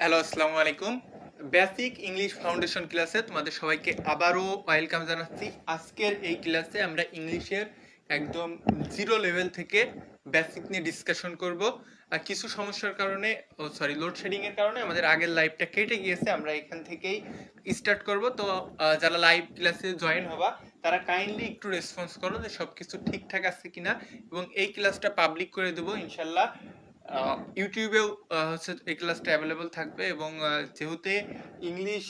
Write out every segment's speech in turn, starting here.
Hello, আসসালামু আলাইকুম। Basic English foundation ক্লাসে তোমাদের সবাইকে আবারও ওয়েলকাম জানাচ্ছি। আজকের এই ক্লাসে আমরা ইংলিশের একদম জিরো লেভেল থেকে বেসিক নিয়ে ডিসকাশন করব। আর কিছু সমস্যার কারণে লোডশেডিং এর কারণে আমাদের আগের লাইভটা কেটে গিয়েছে। আমরা এখান থেকেই স্টার্ট করব। তো যারা লাইভ ক্লাসে জয়েন হবা তারা কাইন্ডলি একটু রেসপন্স করো যে সব কিছু ঠিকঠাক আছে কিনা, এবং এই ক্লাসটা পাবলিক করে দেবো ইনশাল্লাহ। ইউটিউবেও হচ্ছে এই ক্লাসটা অ্যাভেলেবল থাকবে, এবং যেহেতু ইংলিশ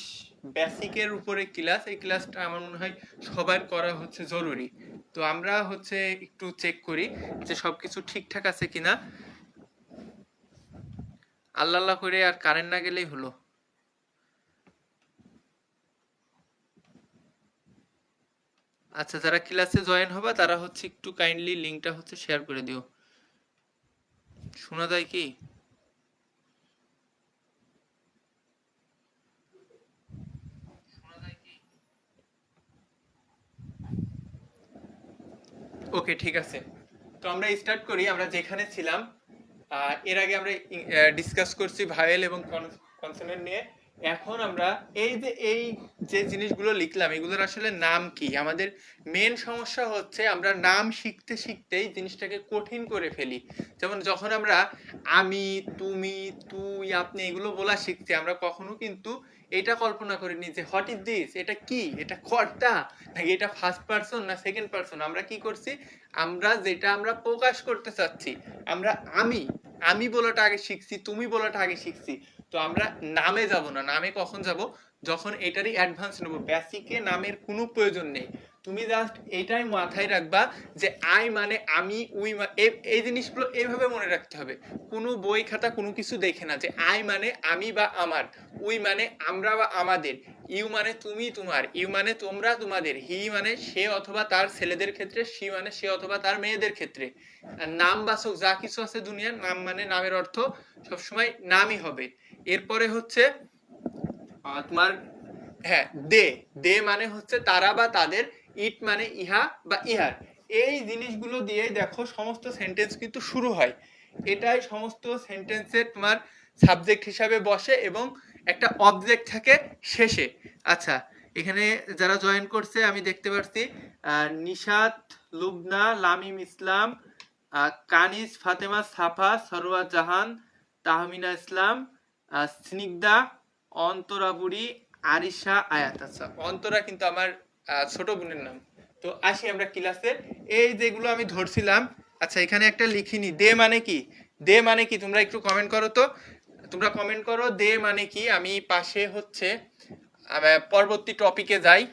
বেসিকের উপরে ক্লাস, এই ক্লাসটা আমার মনে হয় সবার করা হচ্ছে জরুরি। তো আমরা হচ্ছে একটু চেক করি যে সব কিছু ঠিকঠাক আছে কিনা। আল্লাহ আল্লাহ করে আর কারেন্ট না গেলেই হলো। আচ্ছা, যারা ক্লাসে জয়েন হবা তারা হচ্ছে একটু কাইন্ডলি লিঙ্কটা হচ্ছে শেয়ার করে দিও। শোনা যায় কি? ওকে, ঠিক আছে। তো আমরা স্টার্ট করি। আমরা যেখানে ছিলাম, এর আগে আমরা ডিসকাস করছি ভাওয়েল এবং কনসোনেন্ট নিয়ে। এখন আমরা এই যে জিনিসগুলো লিখলাম এগুলোর আসলে নাম কি। আমাদের মেন সমস্যা হচ্ছে আমরা নাম শিখতে শিখতেই জিনিসটাকে কঠিন করে ফেলি। যেমন যখন আমরা আমি, তুমি, তুই, আপনি এগুলো বলা শিখছি, আমরা কখনো কিন্তু এটা কল্পনা করিনি যে হোয়াট ইজ দিস, এটা কি, এটা কর্তা নাকি এটা ফার্স্ট পারসন না সেকেন্ড পারসন। আমরা কি করছি, আমরা প্রকাশ করতে চাচ্ছি, আমরা আমি আমি বলাটা আগে শিখছি, তুমি বলাটা আগে শিখছি। তো আমরা নামে যাব না। নামে কখন যাব, যখন এটারই অ্যাডভান্স নেব। বেসিকে নামের কোনো প্রয়োজন নেই। তুমি জাস্ট এটাই মাথায় রাখবা যে আই মানে আমি, এই জিনিসগুলো এইভাবে মনে রাখতে হবে। কোনো বই খাতা কোনো কিছু দেখে না যে আই মানে আমি বা আমার, উই মানে আমরা বা আমাদের, ইউ মানে তুমি তোমার, ইউ মানে তোমরা তোমাদের, হি মানে সে অথবা তার ছেলেদের ক্ষেত্রে, সি মানে সে অথবা তার মেয়েদের ক্ষেত্রে। আর নাম বাচক যা কিছু আছে দুনিয়ার, নাম মানে নামের অর্থ সবসময় নামই হবে। এরপরে হচ্ছে তোমার, হ্যাঁ, দে। দে মানে হচ্ছে তারা বা তাদের, ইট মানে ইহা বা ইহার। এই জিনিসগুলো দিয়ে দেখো সমস্ত সেন্টেন্স কিন্তু শুরু হয়। এটাই সমস্ত সেন্টেন্সের তোমার সাবজেক্ট হিসাবে বসে, এবং একটা অবজেক্ট থাকে শেষে। আচ্ছা, এখানে যারা জয়েন করছে আমি দেখতে পাচ্ছি নিশাত, লুবনা, লামিম ইসলাম, কানিজ, ফাতেমা, সাফা, সরোয়া জাহান, তাহমিনা ইসলাম, স্নিগ্ধা, অন্তরা বুড়ি, আরিশা, আয়াত। আচ্ছা, অন্তরা কিন্তু আমার ছোট বোনের নাম। তো আসি আমরা ক্লাসে। এই যেগুলো আমি ধরছিলাম, আচ্ছা এখানে একটা লিখিনি, দে মানে কি। দে মানে কি তোমরা একটু কমেন্ট করো তো। তোমরা কমেন্ট করো দে মানে কি। আমি পাশে হচ্ছে পরবর্তী টপিকে যাই।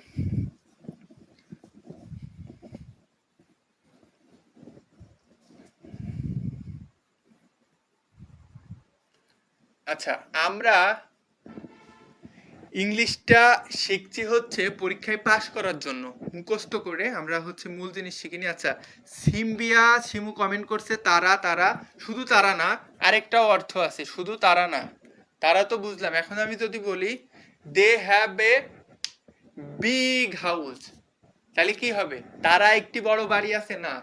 আচ্ছা, আমরা ইংলিশটা শিখছি হচ্ছে পরীক্ষায় পাশ করার জন্য, মুখস্থ করে আমরা হচ্ছে মূল জিনিস শিখিনি। আচ্ছা, সিম্বিয়া শিমু কমেন্ট করছে তারা, তারা শুধু তারা না, আরেকটাও অর্থ আছে, শুধু তারা না। তারা তো বুঝলাম। এখন আমি যদি বলি they have a big house, তাহলে কি হবে, তারা একটি বড় বাড়ি আছে না।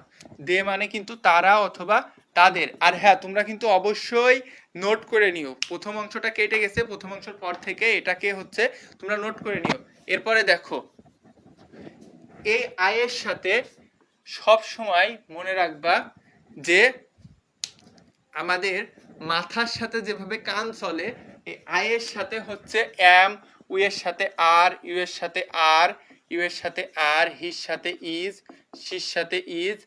দে মানে কিন্তু তারা অথবা তাদের। আর হ্যাঁ, তোমরা কিন্তু অবশ্যই নোট করে নিও। প্রথম অংশটা কেটে গেছে, প্রথম অংশের পর থেকে এটাকে হচ্ছে তোমরা নোট করে নিও। এরপরে দেখো, এই আয়ের সাথে সব সময় মনে রাখবা যে আমাদের মাথার সাথে যেভাবে কান চলে, এই আয়ের সাথে হচ্ছে এম, উই এর সাথে আর, ইউ এর সাথে আর, ইউ এর সাথে আর, হির সাথে ইজ, শির সাথে ইজ।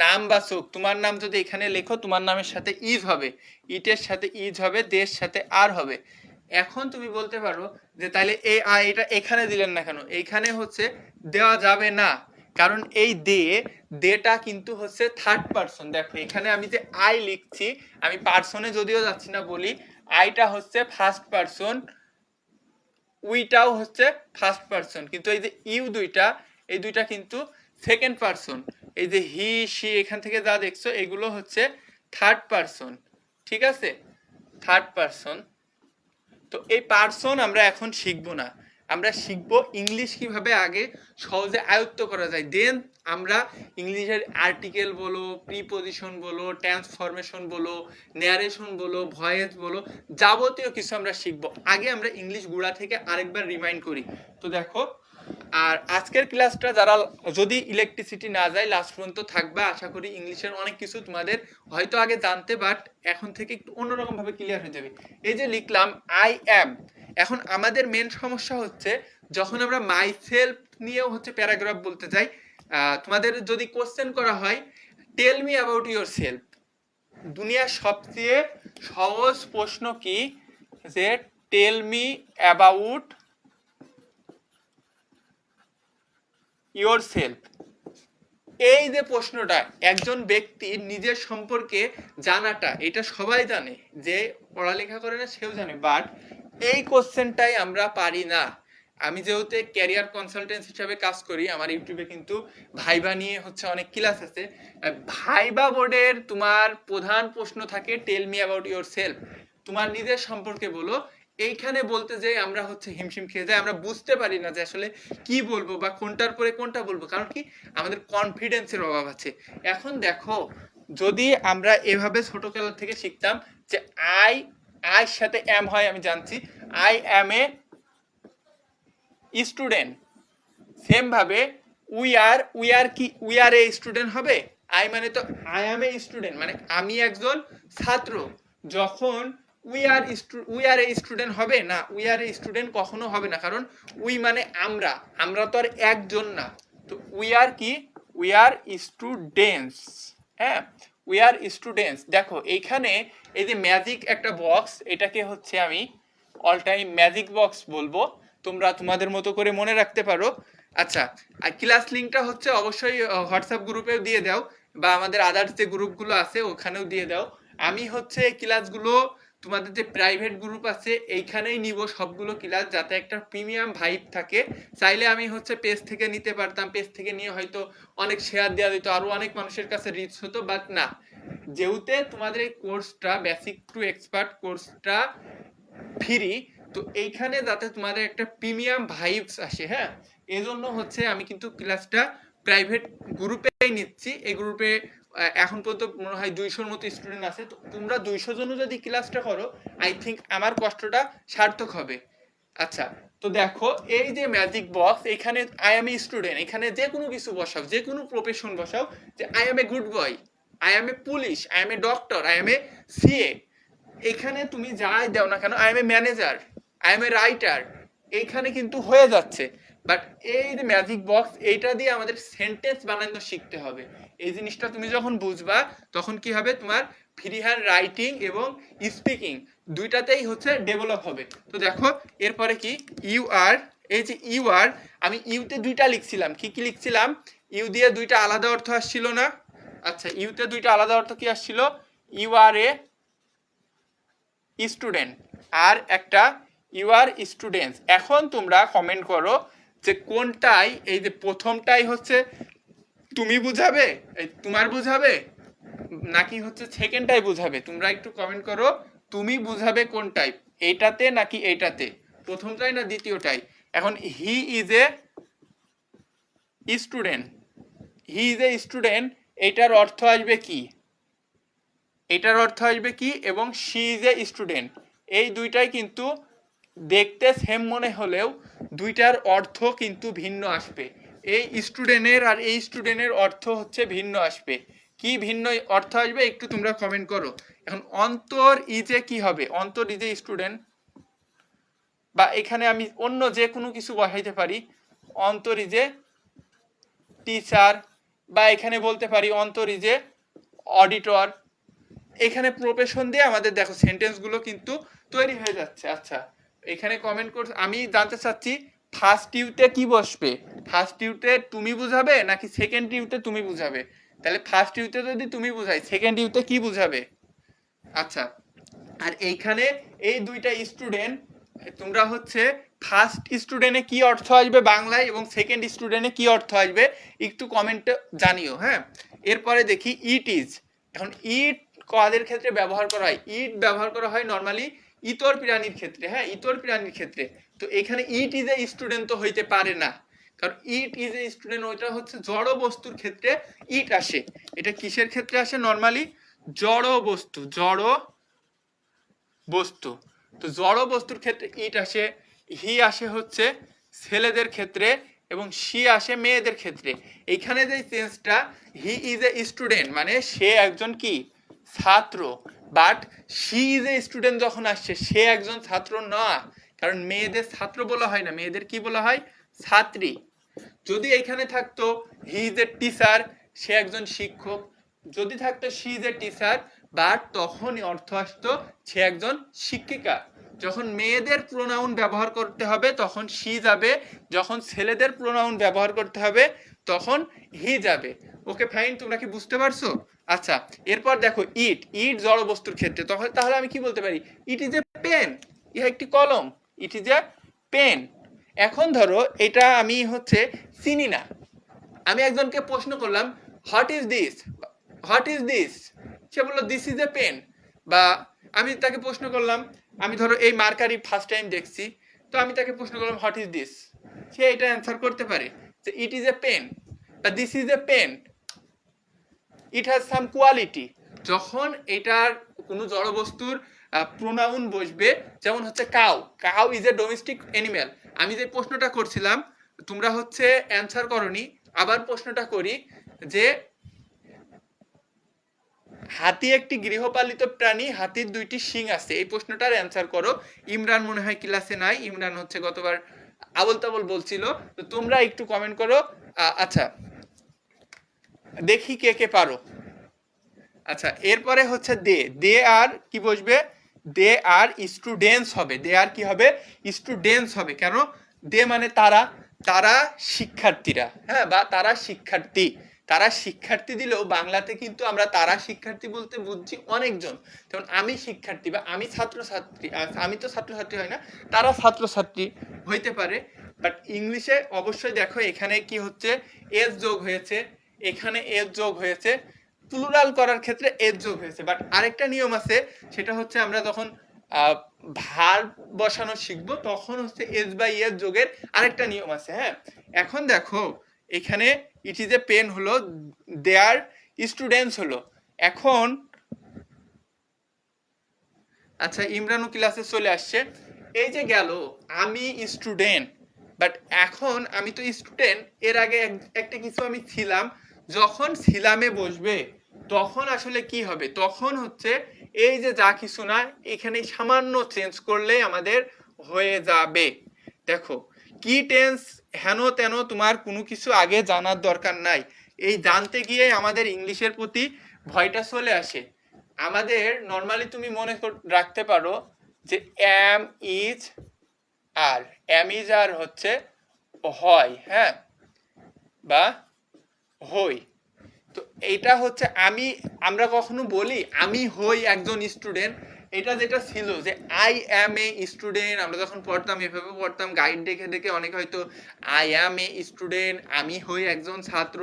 নাম বাচক, তোমার নাম যদি এখানে লেখো তোমার নামের সাথে ইজ হবে, ইটের সাথে ইজ হবে, দের সাথে আর হবে। এখন তুমি বলতে পারো যে তাহলে এই এটা এখানে দিলেন না কেন। এইখানে হচ্ছে দেওয়া যাবে না, কারণ এই দেটা কিন্তু হচ্ছে থার্ড পারসন। দেখো এখানে আমি যে আই লিখছি, আমি পারসনে যদিও যাচ্ছি না বলি, আইটা হচ্ছে ফার্স্ট পারসন, উইটাও হচ্ছে ফার্স্ট পারসন, কিন্তু এই যে ইউ দুইটা, এই দুইটা কিন্তু সেকেন্ড পারসন। এই যে হি, সি, এখান থেকে যা দেখছো এগুলো হচ্ছে থার্ড পারসন। ঠিক আছে, থার্ড পারসন। তো এই পার্সন আমরা এখন শিখবো না, আমরা শিখবো ইংলিশ কিভাবে আগে সহজে আয়ত্ত করা যায়, দেন আমরা ইংলিশের আর্টিকেল বলো, প্রিপজিশন বলো, ট্রান্সফরমেশন বলো, ন্যারেশন বলো, ভয়েস বলো, যাবতীয় কিছু আমরা শিখবো। আগে আমরা ইংলিশ গুড়া থেকে আরেকবার রিমাইন্ড করি। তো দেখো, আর আজকের ক্লাসটা যারা যদি ইলেকট্রিসিটি না যায় লাস্ট পর্যন্ত থাকবে, আশা করি ইংলিশের অনেক কিছু তোমাদের হয়তো আগে জানতে, বাট এখন থেকে একটু অন্যরকম ভাবে ক্লিয়ার হয়ে যাবে। এই যে লিখলাম আই অ্যাম, এখন আমাদের মেন সমস্যা হচ্ছে যখন আমরা মাই সেলফ নিয়েও হচ্ছে প্যারাগ্রাফ বলতে যাই, তোমাদের যদি কোশ্চেন করা হয় tell me about yourself, দুনিয়ার সবচেয়ে সহজ প্রশ্ন কি যে tell me about yourself. এই যে প্রশ্নটা, একজন ব্যক্তির নিজের সম্পর্কে জানাটা, এটা সবাই জানে, যে পড়ালেখা করে না সেও জানে, বাট এই কোশ্চেনটাই আমরা পারি না। আমি যেহেতু ক্যারিয়ার কনসালটেন্ট হিসাবে কাজ করি, আমার ইউটিউবে কিন্তু ভাইবা নিয়ে হচ্ছে অনেক ক্লাস আছে। ভাইবা বোর্ডের তোমার প্রধান প্রশ্ন থাকে tell me about yourself, তোমার নিজের সম্পর্কে বলো। এইখানে বলতে যে আমরা হচ্ছে হিমশিম খেয়ে যাই, আমরা বুঝতে পারি না যে আসলে কি বলবো বা কোনটার পরে কোনটা বলবো, কারণ কি আমাদের কনফিডেন্সের অভাব আছে। এখন দেখো, যদি আমরা এভাবে ছোটবেলা থেকে শিখতাম যে আই সাথে এম হয়, আমি জানছি I am a student, same ভাবে উই আর এ স্টুডেন্ট হবে। আই মানে তো আই অ্যাম এ স্টুডেন্ট, মানে আমি একজন ছাত্র। যখন উই আর এ স্টুডেন্ট হবে না, উই আর এ স্টুডেন্ট কখনো হবে না, কারণ উই মানে আমরা তো আর একজন না। তো উই আর কি, উই আর স্টুডেন্টস। হ্যাঁ, উই আর স্টুডেন্টস। দেখো এইখানে এই যে ম্যাজিক একটা বক্স, এটাকে হচ্ছে আমি অল টাইম ম্যাজিক বক্স বলবো, তোমরা তোমাদের মতো করে মনে রাখতে পারো। আচ্ছা, আর ক্লাস লিঙ্কটা হচ্ছে অবশ্যই হোয়াটসঅ্যাপ গ্রুপেও দিয়ে দাও, বা আমাদের আদার্স যে গ্রুপগুলো আছে ওখানেও দিয়ে দাও। আমি হচ্ছে ক্লাসগুলো তোমাদের যে প্রাইভেট গ্রুপ আছে এইখানেই নিব সবগুলো ক্লাস, যাতে একটা প্রিমিয়াম ভাইব থাকে। চাইলে আমি হচ্ছে পেজ থেকে নিতে পারতাম, পেজ থেকে নিয়ে হয়তো অনেক শেয়ার দেওয়া দিত, আরো অনেক মানুষের কাছে রিচ হতো, বাট না, যেহেতু তোমাদের এই কোর্সটা বেসিক টু এক্সপার্ট কোর্সটা ফ্রি, তো এইখানে যাতে তোমাদের একটা প্রিমিয়াম ভাইবস আসে, হ্যাঁ, এজন্য হচ্ছে আমি কিন্তু ক্লাসটা প্রাইভেট গ্রুপেই নিচ্ছি। এই গ্রুপে এখন পর্যন্ত মনে হয় 200-র মতো স্টুডেন্ট আছে। তো তোমরা 200 জন যদি ক্লাসটা করো, আই থিঙ্ক আমার কষ্টটা সার্থক হবে। আচ্ছা, তো দেখো এই যে ম্যাজিক বক্স, এখানে আই এম এ স্টুডেন্ট, এখানে যে কোনো কিছু বসাও, যে কোনো প্রফেশন বসাও, যে I M a good boy, I M A police, I M a doctor, I M A CA, এখানে তুমি যাই দাও না কেন, I M a manager, I M a writer, এইখানে কিন্তু হয়ে যাচ্ছে। বাট এই যে ম্যাজিক বক্স, এইটা দিয়ে আমাদের সেন্টেন্স বানানো শিখতে হবে। এই জিনিসটা তুমি যখন বুঝবা তখন কি হবে, তোমার ফ্রি হ্যান্ড রাইটিং এবং স্পিকিং দুইটাতেই হচ্ছে ডেভেলপ হবে। তো দেখো এরপরে কি, ইউ আর, এই যে ইউ আর, আমি ইউতে দুইটা লিখছিলাম, কি কি লিখছিলাম, ইউ দিয়ে দুইটা আলাদা অর্থ আসছিল না? আচ্ছা, ইউতে দুইটা আলাদা অর্থ কি আসছিল, ইউ আর এ স্টুডেন্ট, আর একটা ইউ আর স্টুডেন্টস। এখন তোমরা কমেন্ট করো যে কোনটাই, এই যে প্রথমটাই হচ্ছে তুমি বুঝাবে, তোমার বুঝাবে, নাকি হচ্ছে সেকেন্ডটাই বুঝাবে? তোমরা একটু কমেন্ট করো, তুমি বুঝাবে কোনটাই, এইটাতে নাকি এইটাতে, প্রথমটাই না দ্বিতীয়টাই? এখন he is a student, he is a student, এটার অর্থ আসবে কি, এটার অর্থ আসবে কি, এবং শি ইজ এ স্টুডেন্ট, এই দুইটাই কিন্তু দেখতে সেম মনে হলেও দুইটার অর্থ কিন্তু ভিন্ন আসবে। এই স্টুডেন্টের আর এই স্টুডেন্টের অর্থ হচ্ছে ভিন্ন আসবে। কি ভিন্ন অর্থ আসবে একটু তোমরা কমেন্ট করো। এখন অন্তর ইজে কি হবে, অন্তর ইজে স্টুডেন্ট, বা এখানে আমি অন্য যে কোনো কিছু বসাইতে পারি, অন্তর ইজে টিচার, বা এখানে বলতে পারি অন্তর ইজে অডিটর। এখানে প্রফেশন দিয়ে আমাদের দেখো সেন্টেন্সগুলো কিন্তু তৈরি হয়ে যাচ্ছে। আচ্ছা, এখানে কমেন্ট করছে, আমি জানতে চাচ্ছি ফার্স্ট ইউতে কি বসবে, ফার্স্ট ইউতে তুমি বুঝাবে নাকি সেকেন্ড ইউতে তুমি বুঝাবে? তাহলে ফার্স্ট ইউতে যদি তুমি বুঝাই, সেকেন্ড ইউতে কি বুঝাবে? আচ্ছা, আর এইখানে এই দুইটা স্টুডেন্ট, তোমরা হচ্ছে ফার্স্ট স্টুডেন্টে কি অর্থ আসবে বাংলায় এবং সেকেন্ড স্টুডেন্টে কি অর্থ আসবে একটু কমেন্টে জানিও। হ্যাঁ, এরপরে দেখি ইট ইজ। এখন ইট কাদের ক্ষেত্রে ব্যবহার করা হয়? ইট ব্যবহার করা হয় নর্মালি ইতর প্রাণীর ক্ষেত্রে। হ্যাঁ, ইতর প্রাণীর ক্ষেত্রে। তো এখানে ইট ইজ এ স্টুডেন্ট তো হইতে পারে না, কারণ ইট ইজ এ স্টুডেন্ট ওইটা হচ্ছে জড় বস্তুর ক্ষেত্রে ইট আসে। এটা কিসের ক্ষেত্রে আসে নর্মালি? জড় বস্তু, জড় বস্তু। তো জড় বস্তুর ক্ষেত্রে ইট আসে। হি আসে হচ্ছে ছেলেদের ক্ষেত্রে এবং শি আসে মেয়েদের ক্ষেত্রে। এইখানে যে চেঞ্জটা, হি ইজ এ স্টুডেন্ট মানে সে একজন কি ছাত্র, but she is a student যখন আসছে সে একজন ছাত্র না, কারণ মেয়েদের ছাত্র বলা হয় না, মেয়েদের কি বলা হয়? ছাত্রী। যদি এখানে থাকতো হি ইজ এ টিচার, সে একজন শিক্ষক, যদি থাকতো she is a teacher, but তখনই অর্থ আসতো সে একজন শিক্ষিকা। যখন মেয়েদের প্রোনাউন ব্যবহার করতে হবে তখন শি যাবে, যখন ছেলেদের প্রোনাউন ব্যবহার করতে হবে তখন হি যাবে। ওকে ফাইন, তোমরা কি বুঝতে পারছো? আচ্ছা, এরপর দেখো ইট, ইট জড় বস্তুর ক্ষেত্রে তাহলে আমি কি বলতে পারি? ইট ইজ এ পেন, ইহা একটি কলম, ইট ইজ এ পেন। এখন ধরো এটা আমি হচ্ছে চিনি না, আমি একজনকে প্রশ্ন করলাম what is this, what is this, সে বললো দিস ইজ এ পেন। বা আমি তাকে প্রশ্ন করলাম, আমি ধরো এই মার্কারি ফার্স্ট টাইম দেখছি, তো আমি তাকে প্রশ্ন করলাম হোয়াট ইজ দিস, সে এটা অ্যান্সার করতে পারে যে ইট ইজ এ পেন বা this is a pen, it has some quality. যখন এটার কোনো জড়বস্তুর প্রোনাউন বসবে, যেমন হচ্ছে cow, cow is a domestic animal. আমি যে প্রশ্নটা করছিলাম তোমরা হচ্ছে অ্যান্সার করনি, আবার প্রশ্নটা করি যে হাতি একটি গৃহপালিত প্রাণী, হাতির দুইটি শিং আছে, এই প্রশ্নটার অ্যান্সার করো। ইমরান মনে হয় ক্লাসে নাই, ইমরান হচ্ছে গতবার আবল তাবল বলছিল, তো তোমরা একটু কমেন্ট করো। আচ্ছা দেখি কে কে পারো। আচ্ছা, এরপরে হচ্ছে দে, দে আর কি বসবে? দে আর স্টুডেন্টস হবে, দে আর কি হবে? স্টুডেন্টস হবে। কেন? দে মানে তারা, তারা শিক্ষার্থীরা, হ্যাঁ, বা তারা শিক্ষার্থী, তারা শিক্ষার্থী দিলেও বাংলাতে কিন্তু আমরা তারা শিক্ষার্থী বলতে বুঝছি অনেকজন, যেমন আমি শিক্ষার্থী বা আমি ছাত্রছাত্রী, আমি তো ছাত্রছাত্রী হয় না, তারা ছাত্রছাত্রী হইতে পারে। বাট ইংলিশে অবশ্যই দেখো এখানে কি হচ্ছে, এস যোগ হয়েছে, এখানে এস যোগ হয়েছে, প্লুরাল করার ক্ষেত্রে এস যোগ হয়েছে। বাট আরেকটা নিয়ম আছে, সেটা হচ্ছে আমরা যখন ভার্ব বসানো শিখবো তখন হচ্ছে এস বাই এস যোগের আরেকটা নিয়ম আছে। হ্যাঁ, এখন দেখো এখানে ইট ইজ এ পেন হলো, দেয়ার স্টুডেন্টস হলো। এখন আচ্ছা, ইমরানও ক্লাসে চলে আসছে। এই যে গেল আমি স্টুডেন্ট, বাট এখন আমি তো স্টুডেন্ট, এর আগে একটা কিছু আমি ছিলাম, যখন ছিলামে বসবে তখন আসলে কি হবে? তখন হচ্ছে এই যে যা কিছু না, এখানে সামান্য চেঞ্জ করলে আমাদের হয়ে যাবে। দেখো কি টেন্স হেন তেন তোমার কোনো কিছু আগে জানার দরকার নাই, এই জানতে গিয়ে আমাদের ইংলিশের প্রতি ভয়টা চলে আসে। আমাদের নর্মালি তুমি মনে রাখতে পারো যে am is are, am is are হচ্ছে হয়, হ্যাঁ, বা হই। তো এইটা হচ্ছে আমি, আমরা কখনো বলি আমি হই একজন স্টুডেন্ট, এটা যেটা ছিল যে আই অ্যাম এ স্টুডেন্ট, আমরা যখন পড়তাম এভাবে পড়তাম, গাইড দেখে দেখে অনেকে হয়তো আই অ্যাম এ স্টুডেন্ট, আমি হই একজন ছাত্র,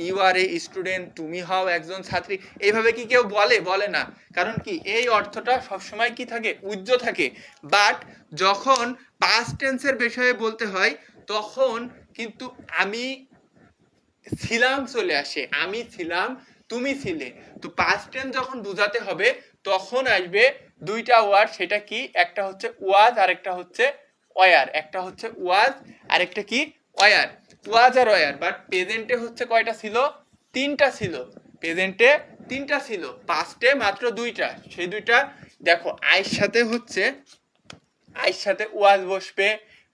ইউ আর এ স্টুডেন্ট, তুমি হও একজন ছাত্রী, এইভাবে কি কেউ বলে? বলে না। কারণ কি, এই অর্থটা সবসময় কি থাকে? উজ্জ্ব থাকে। বাট যখন পাস্ট টেন্সের বিষয়ে বলতে হয় তখন কিন্তু আমি ছিলাম চলে আসে, আমি ছিলাম, তুমি ছিলে। তো পাস্ট টেন্স যখন বোঝাতে হবে তখন আসবে দুইটা ওয়ার্ড, সেটা কি? একটা হচ্ছে ওয়াজ আর একটা হচ্ছে ওয়ার, একটা হচ্ছে ওয়াজ আর একটা কি? ওয়ার, ওয়াজ আর ওয়ার। বাট প্রেজেন্টে হচ্ছে কয়টা ছিল? তিনটা ছিল, প্রেজেন্টে তিনটা ছিল, পাস্টে মাত্র দুইটা। সেই দুইটা দেখো, আয়ের সাথে হচ্ছে, আইর সাথে ওয়াজ বসবে,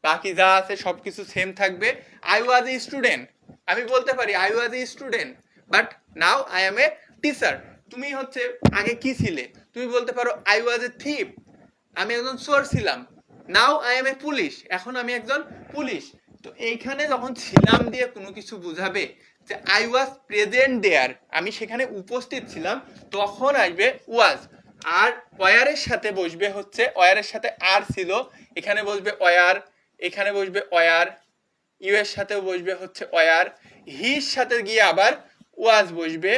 বাকি যা আছে সবকিছু সেম থাকবে। আই ওয়াজ এ স্টুডেন্ট, আমি বলতে পারি I was a student, but now I M a teacher. তুমি হচ্ছে আগে কি ছিলে? তুমি বলতে পারো আই ওয়াজ এ থিপ, আমি একজন চোর ছিলাম। Now I M A police, এখন আমি একজন পুলিশ। তো এইখানে যখন ছিলাম দিয়ে কোনো কিছু বোঝাবে যে আই ওয়াজ প্রেজেন্ট দেয়ার, আমি সেখানে উপস্থিত ছিলাম, তখন আসবে ওয়াজ। আর ওয়ারের সাথে বসবে হচ্ছে, ওয়ারের সাথে আর ছিল, এখানে বসবে ওয়ার, এখানে বসবে ওয়ার, ইউ এর সাথেও বসবে হচ্ছে ওয়ার, হির সাথে গিয়ে আবার ওয়াজ বসবে,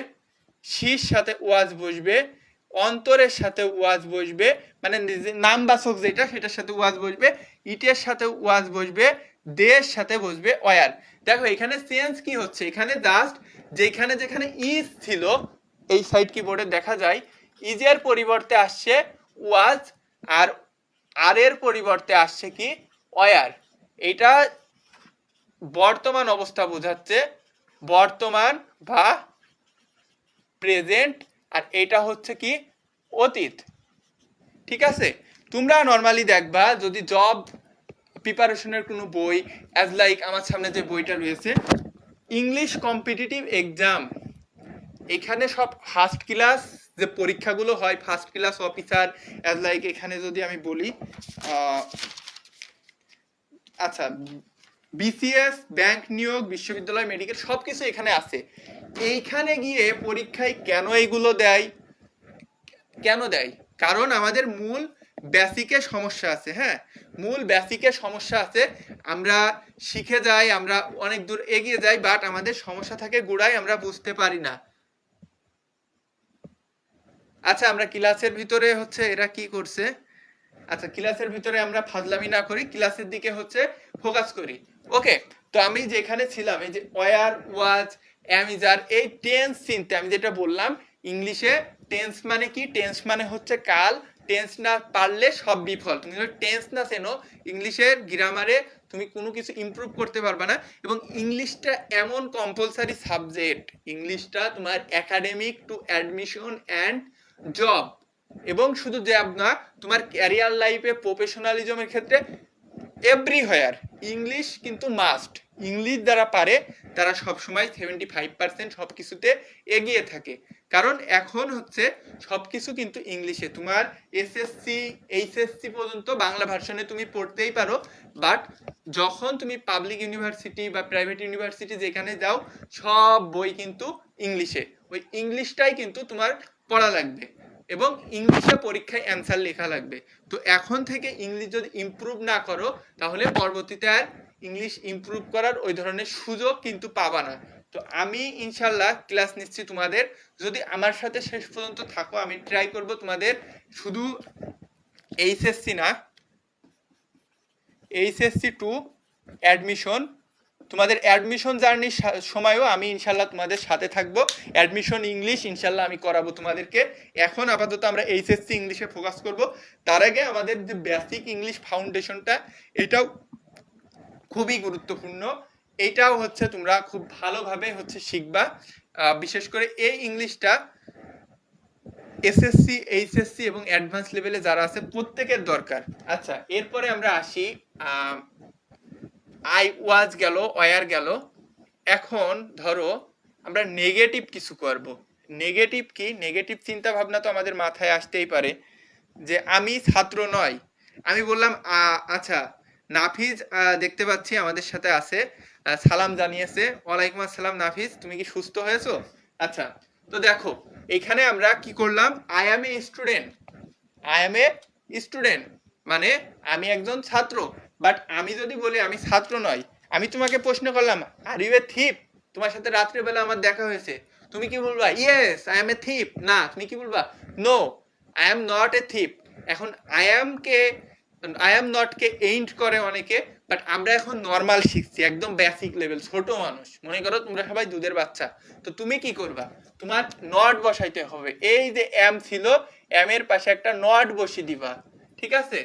শির সাথে ওয়াজ বসবে, অন্তরের সাথে ওয়াজ বসবে, মানে নামবাচক যেটা সেটার সাথে ওয়াজ বসবে, ইটের সাথে ওয়াজ বসবে, দের সাথে বসবে ওয়ার। দেখো এখানে চেঞ্জ কি হচ্ছে, এখানে জাস্ট যেখানে যেখানে ইজ ছিল এই সাইড কিবোর্ডে দেখা যায় ইজ এর পরিবর্তে আসছে ওয়াজ, আর আর এর পরিবর্তে আসছে কি ওয়ার। এটা বর্তমান অবস্থা বোঝাচ্ছে, বর্তমান বা প্রেজেন্ট, আর এটা হচ্ছে কি অতীত। ঠিক আছে, তোমরা নর্মালি দেখবা যদি জব প্রিপারেশনের কোনো বই, অ্যাজ লাইক আমার সামনে যে বইটা রয়েছে ইংলিশ কম্পিটিটিভ এক্সাম, এখানে সব ফার্স্ট ক্লাস যে পরীক্ষাগুলো হয় first class officer, as like এখানে যদি আমি বলি আচ্ছা বিসিএস, ব্যাংক নিয়োগ, বিশ্ববিদ্যালয়, মেডিকেল সব কিছু এখানে আছে। এইখানে গিয়ে পরীক্ষায় কেন এইগুলো দেয়, কেন দেয়? কারণ আমাদের মূল বেসিকে সমস্যা আছে। হ্যাঁ, মূল বেসিকে সমস্যা আছে, আমরা শিখে যাই, আমরা অনেক দূর এগিয়ে যাই, বাট আমাদের সমস্যা থাকে গোড়ায়, আমরা বুঝতে পারি না। আচ্ছা আমরা ক্লাসের ভিতরে হচ্ছে এরা কি করছে, আচ্ছা ক্লাসের ভিতরে আমরা ফাজলামি না করি, ক্লাসের দিকে হচ্ছে ফোকাস করি। ওকে, তো আমি যেখানে ছিলাম এই যে ওয়ার, ওয়াজ, অ্যাম, ইজ, আর, এই টেন্স চিনতে আমি যেটা বললাম ইংলিশে টেন্স মানে কি, টেন্স মানে হচ্ছে কাল, টেন্স না পারলে সব বিফল। তুমি যদি টেন্স না চেনো ইংলিশের গ্রামারে তুমি কোনো কিছু ইমপ্রুভ করতে পারবে না। এবং ইংলিশটা এমন কম্পালসারি সাবজেক্ট, ইংলিশটা তোমার academic two admission and job, এবং শুধু জব না তোমার ক্যারিয়ার লাইফে প্রফেশনালিজমের ক্ষেত্রে এভরিহোয়ার ইংলিশ কিন্তু মাস্ট। ইংলিশ যারা পারে তারা সবসময় 75% সব কিছুতে এগিয়ে থাকে, কারণ এখন হচ্ছে সব কিছু কিন্তু ইংলিশে। তোমার এসএসসি, এইচএসসি পর্যন্ত বাংলা ভার্সনে তুমি পড়তেই পারো, বাট যখন তুমি পাবলিক ইউনিভার্সিটি বা প্রাইভেট ইউনিভার্সিটি যেখানে যাও সব বই কিন্তু ইংলিশে, ওই ইংলিশটাই কিন্তু তোমার পড়া লাগবে এবং ইংলিশে পরীক্ষায় অ্যান্সার লেখা লাগবে। তো এখন থেকে ইংলিশ যদি ইমপ্রুভ না করো তাহলে পরবর্তীতে আর ইংলিশ ইমপ্রুভ করার ওই ধরনের সুযোগ কিন্তু পাবা না। তো আমি ইনশাল্লাহ ক্লাস নিচ্ছি তোমাদের, যদি আমার সাথে শেষ পর্যন্ত থাকো আমি ট্রাই করব তোমাদের শুধু এইচএসসি না, এইচএসসি টু অ্যাডমিশন, তোমাদের অ্যাডমিশন জার্নির সময়ও আমি ইনশাল্লাহ তোমাদের সাথে থাকবো। অ্যাডমিশন ইংলিশ ইনশাল্লাহ আমি করাবো তোমাদেরকে। এখন আপাতত আমরা এইচএসসি ইংলিশে ফোকাস করব, তার আগে আমাদের যে বেসিক ইংলিশ ফাউন্ডেশনটা এটাও খুবই গুরুত্বপূর্ণ, এটাও হচ্ছে তোমরা খুব ভালোভাবে হচ্ছে শিখবা। বিশেষ করে এই ইংলিশটা এসএসসি, এইচএসসি এবং অ্যাডভান্স লেভেলে যারা আছে প্রত্যেকের দরকার। আচ্ছা এরপরে আমরা আসি আই ওয়াজ গেল, ওয়ার গেল, এখন ধরো আমরা নেগেটিভ কিছু করব। নেগেটিভ কি, নেগেটিভ চিন্তা ভাবনা তো আমাদের মাথায় আসতেই পারে যে আমি ছাত্র নয়। আমি বললাম আচ্ছা নাফিজ দেখতে পাচ্ছি আমাদের সাথে আছে, সালাম জানিয়েছে, ওয়ালাইকুম আসসালাম নাফিজ, তুমি কি সুস্থ হয়েছো? আচ্ছা তো দেখো এখানে আমরা কি করলাম, I am a student, I am a student মানে আমি একজন ছাত্র। বাট আমি যদি বলি আমি ছাত্র নয়, আমি তোমাকে প্রশ্ন করলাম আর ইউ এ থিপ, তোমার সাথে রাত্রেবেলা আমার দেখা হয়েছে, তুমি কি বলবা ইয়েস আই অ্যাম এ থিপ? না, তুমি কি বলবা no I am not a thief. এখন আই অ্যাম নট কে এইন্ট করে অনেকে, বাট আমরা এখন নর্মাল শিখছি, একদম বেসিক লেভেল, ছোট মানুষ, মনে করো তোমরা সবাই দুধের বাচ্চা। তো তুমি কি করবা, তোমার নট বসাইতে হবে, এই যে এম ছিল এম এর পাশে একটা নট বসিয়ে দিবা, ঠিক আছে?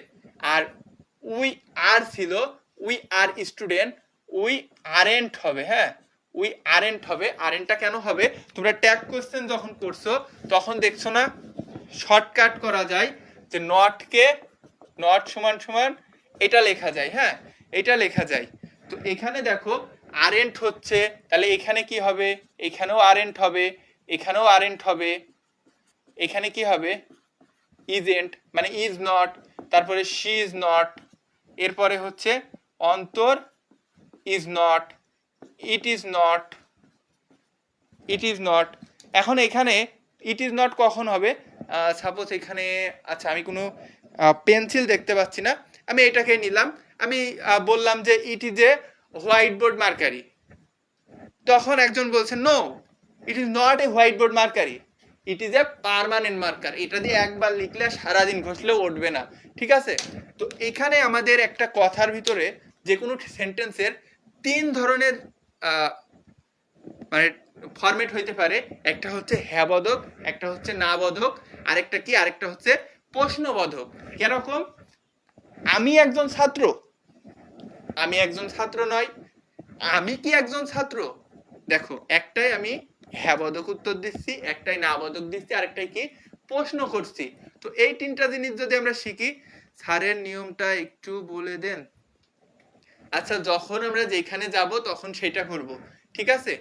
আর উই আর ছিল, we are student, we aren't হবে। হ্যাঁ, উই আরেন্ট হবে। আরেন্টটা কেন হবে, তোমরা ট্যাগ কোশ্চেন যখন করছো তখন দেখছো না শর্টকাট করা যায় যে নটকে নট সমান সমান এটা লেখা যায়। হ্যাঁ, এটা লেখা যায়। তো এখানে দেখো আরেন্ট হচ্ছে, তাহলে এখানে কি হবে, এখানেও আরেন্ট হবে, এখানেও আরেন্ট হবে, এখানে কি হবে ইজেন্ট মানে ইজ নট, তারপরে শি ইজ নট, এরপরে হচ্ছে অন্তর is not, it is not, it is not. এখন এখানে ইট ইজ নট কখন হবে, সাপোজ এখানে আচ্ছা আমি কোনো পেন্সিল দেখতে পাচ্ছি না, আমি এটাকে নিলাম, আমি বললাম যে it is a whiteboard marker, তখন একজন বলছে no it is not a whiteboard marker, it is a permanent marker, এটা দিয়ে একবার লিখলে সারাদিন ঘষলেও উঠবে না। ঠিক আছে, তো এখানে আমাদের একটা কথার ভিতরে যে কোনো সেন্টেন্সের তিন ধরনের মানে ফরম্যাট হইতে পারে, একটা হচ্ছে হ্যাঁ বোধক, একটা হচ্ছে না বোধক, আরেকটা কি, আরেকটা হচ্ছে প্রশ্নবোধক। কিরকম? আমি একজন ছাত্র, আমি একজন ছাত্র নয়, আমি কি একজন ছাত্র। দেখো, একটাই আমি হ্যাঁ বোধক উত্তর দিচ্ছি, একটাই না বোধক দিচ্ছি, আরেকটাই কি প্রশ্ন করছি। তো এই তিনটা জিনিস যদি আমরা শিখি, স্যারের নিয়মটা একটু বলে দেন। আচ্ছা, যখন আমরা যেখানে যাব তখন সেটা করব, ঠিক আছে?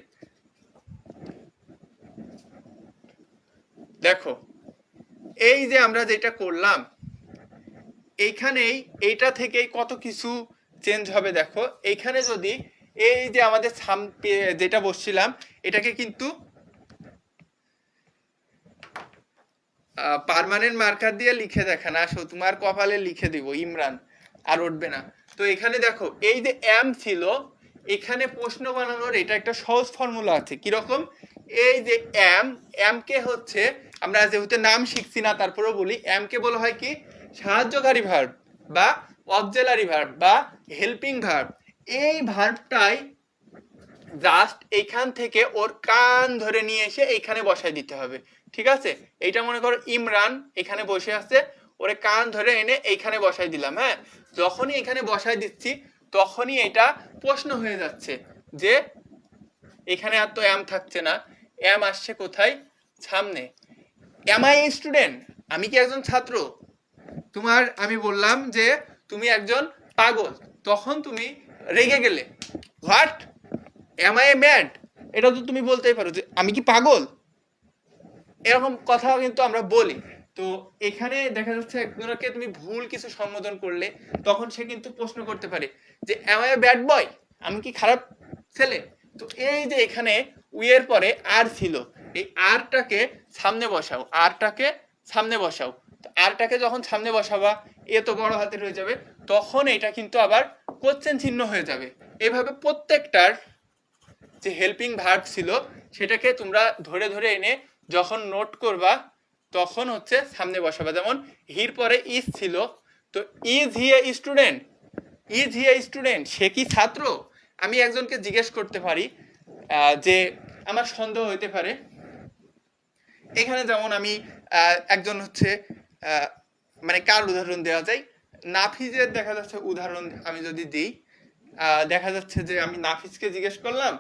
দেখো, এই যে আমরা যেটা করলাম, এইখানেই এইটা থেকেই কত কিছু চেঞ্জ হবে। দেখো, এইখানে যদি এই যে আমাদের যেটা বসছিলাম, এটাকে কিন্তু পার্মানেন্ট মার্কার দিয়ে লিখে দেখান। আসো, তোমার কপালে লিখে দিব ইমরান, আর উঠবে না। তো এখানে দেখো, এই যে এম ছিল, এখানে প্রশ্ন বানানোর এটা একটা সহজ ফর্মুলা আছে। কিরকম? এই যে এম কে হচ্ছে, আমরা যেহেতু নাম শিখছি না তারপরেও বলি, এম কে বলা হয় কি সাহায্যকারী ভার্ব বা অক্সিলারি ভার্ব বা হেল্পিং ভার্ব। এই ভার্বটাই জাস্ট এইখান থেকে ওর কান ধরে নিয়ে এসে এইখানে বসায় দিতে হবে, ঠিক আছে? এইটা মনে করো ইমরান এখানে বসে আছে, ওরে কান ধরে এনে এইখানে বসাই দিলাম। হ্যাঁ, যখনই এখানে বসাই দিচ্ছি তখনই এটা প্রশ্ন হয়ে যাচ্ছে যে এখানে আর তো এম থাকছে না, এম আসছে কোথায়? সামনে। এম আই স্টুডেন্ট, আমি কি একজন ছাত্র? তোমার আমি বললাম যে তুমি একজন পাগল, তখন তুমি রেগে গেলে, হোয়াট, এম আই ম্যাড, এটা তো তুমি বলতেই পারো যে আমি কি পাগল। এরকম কথা কিন্তু আমরা বলি। তো এখানে দেখা যাচ্ছে একজনকে তুমি ভুল কিছু সম্বোধন করলে তখন সে কিন্তু প্রশ্ন করতে পারে যে এম আই ব্যাড বয়, আমি কি খারাপ ছেলে। তো এই যে এখানে উইয়ের পরে আর ছিল, এই আরটাকে সামনে বসাও, আরটাকে সামনে বসাও। আরটাকে যখন সামনে বসাবা, এ তো বড় হাতের হয়ে যাবে, তখন এটা কিন্তু আবার কোশ্চেন চিহ্ন হয়ে যাবে। এভাবে প্রত্যেকটার যে হেল্পিং ভার্ব ছিল সেটাকে তোমরা ধরে ধরে এনে যখন নোট করবা তখন হচ্ছে সামনে বসাবা। যেমন হির পরে ইজ ছিল, তো is he a student, is he a student, সে কি ছাত্র। আমি একজনকে জিজ্ঞেস করতে পারি যে আমার সন্দেহ হইতে পারে। এখানে যেমন আমি একজন হচ্ছে মানে কার উদাহরণ দেওয়া যায়, নাফিজের দেখা যাচ্ছে উদাহরণ আমি যদি দিই, দেখা যাচ্ছে যে আমি নাফিজকে জিজ্ঞেস করলাম,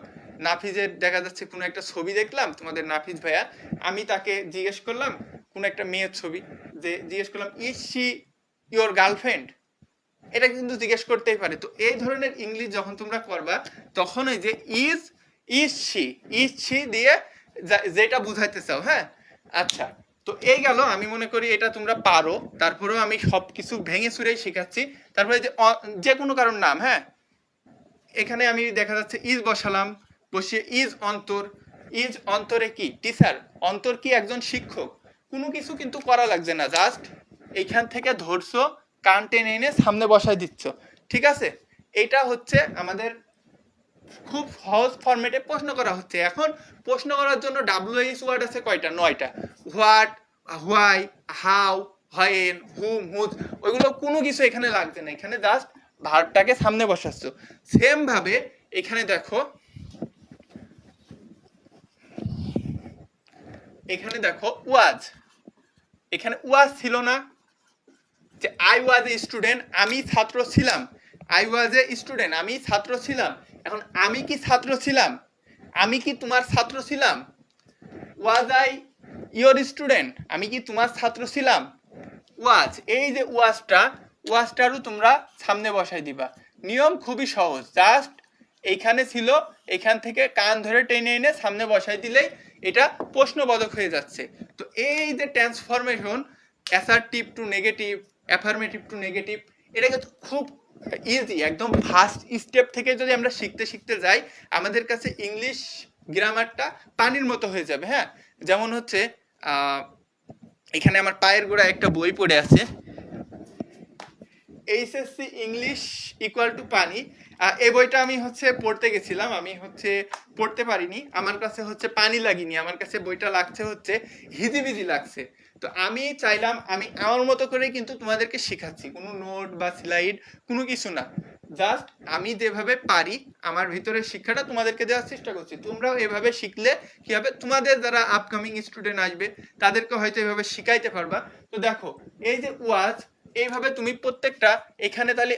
নাফিজের দেখা যাচ্ছে কোনো একটা ছবি দেখলাম, তোমাদের নাফিজ ভাইয়া, আমি তাকে জিজ্ঞেস করলাম কোনো একটা মেয়ের ছবি, যে জিজ্ঞেস করলাম ইজ শি ইওর গার্লফ্রেন্ড, এটা কিন্তু জিজ্ঞেস করতেই পারে। তো এই ধরনের ইংলিশ যখন তোমরা করবা তখন ওই যে ইজ ইজ শি দিয়ে যেটা বুঝাইতে চাও। হ্যাঁ, আচ্ছা, তো এই গেল। আমি মনে করি এটা তোমরা পারো, তারপরেও আমি সব কিছু ভেঙে চুরেই শেখাচ্ছি। তারপরে যে কোনো কারণ নাম, হ্যাঁ, এখানে আমি দেখা যাচ্ছে ইজ বসালাম, বসিয়ে ইজ অন্তর, ইজ অন্তরে কি টিচার, অন্তর কি একজন শিক্ষক। কোনো কিছু কিন্তু করা লাগছে না, জাস্ট এইখান থেকে ধরছো, কান টেনে এনে সামনে বসায় দিচ্ছ, ঠিক আছে? এটা হচ্ছে আমাদের খুব সহজ ফরম্যাটে প্রশ্ন করা হচ্ছে। এখন প্রশ্ন করার জন্য ডাব্লিউএইচ ওয়ার্ড আছে কয়টা? 9টা। What, why, how, when, whom, whose, ওইগুলো কোনো কিছু এখানে লাগছে না, এখানে জাস্ট ভার্বটাকে সামনে বসাচ্ছ। সেম ভাবে এখানে দেখো, এখানে দেখো ওয়াজ, এখানে ওয়াজ ছিল না, যে আই ওয়াজ এ স্টুডেন্ট, আমি ছাত্র ছিলাম, আই ওয়াজ এ স্টুডেন্ট, আমি ছাত্র ছিলাম। এখন আমি কি ছাত্র ছিলাম? আমি কি তোমার ছাত্র ছিলাম? ওয়াজ আই ইয়োর স্টুডেন্ট, আমি কি তোমার ছাত্র ছিলাম? ওয়াজ, এই যে ওয়াজটারও তোমরা সামনে বসাই দিবা। নিয়ম খুবই সহজ, জাস্ট এইখানে ছিল, এখান থেকে কান ধরে টেনে এনে সামনে বসাই দিলেই এটা প্রশ্নবোধক হয়ে যাচ্ছে। তো এই যে transformation, assertive two negative, affirmative two negative, এটা কিন্তু খুব ইজি, একদম ফার্স্ট স্টেপ থেকে যদি আমরা শিখতে শিখতে যাই আমাদের কাছে ইংলিশ গ্রামারটা পানির মতো হয়ে যাবে। হ্যাঁ, যেমন হচ্ছে এখানে আমার পায়ের গোড়ায় একটা বই পড়ে আছে, এইচএসসি ইংলিশ ইকুয়াল টু পানি। এই বইটা আমি হচ্ছে পড়তে গেছিলাম, আমি হচ্ছে পড়তে পারিনি, আমার কাছে হচ্ছে পানি লাগেনি, আমার কাছে বইটা লাগছে হচ্ছে হিজিবিজি লাগছে। তো আমি চাইলাম আমি আমার মতো করে কিন্তু তোমাদেরকে শেখাচ্ছি, কোনো নোট বা স্লাইড কোনো কিছু না, জাস্ট আমি যেভাবে পারি আমার ভিতরের শিক্ষাটা তোমাদেরকে দেওয়ার চেষ্টা করছি, তোমরাও এভাবে শিখলে কি হবে, তোমাদের যারা আপকামিং স্টুডেন্ট আসবে তাদেরকে হয়তো এভাবে শিখাইতে পারবা। তো দেখো এই যে ওয়াজ, এইভাবে তুমি প্রত্যেকটা, এখানে তাহলে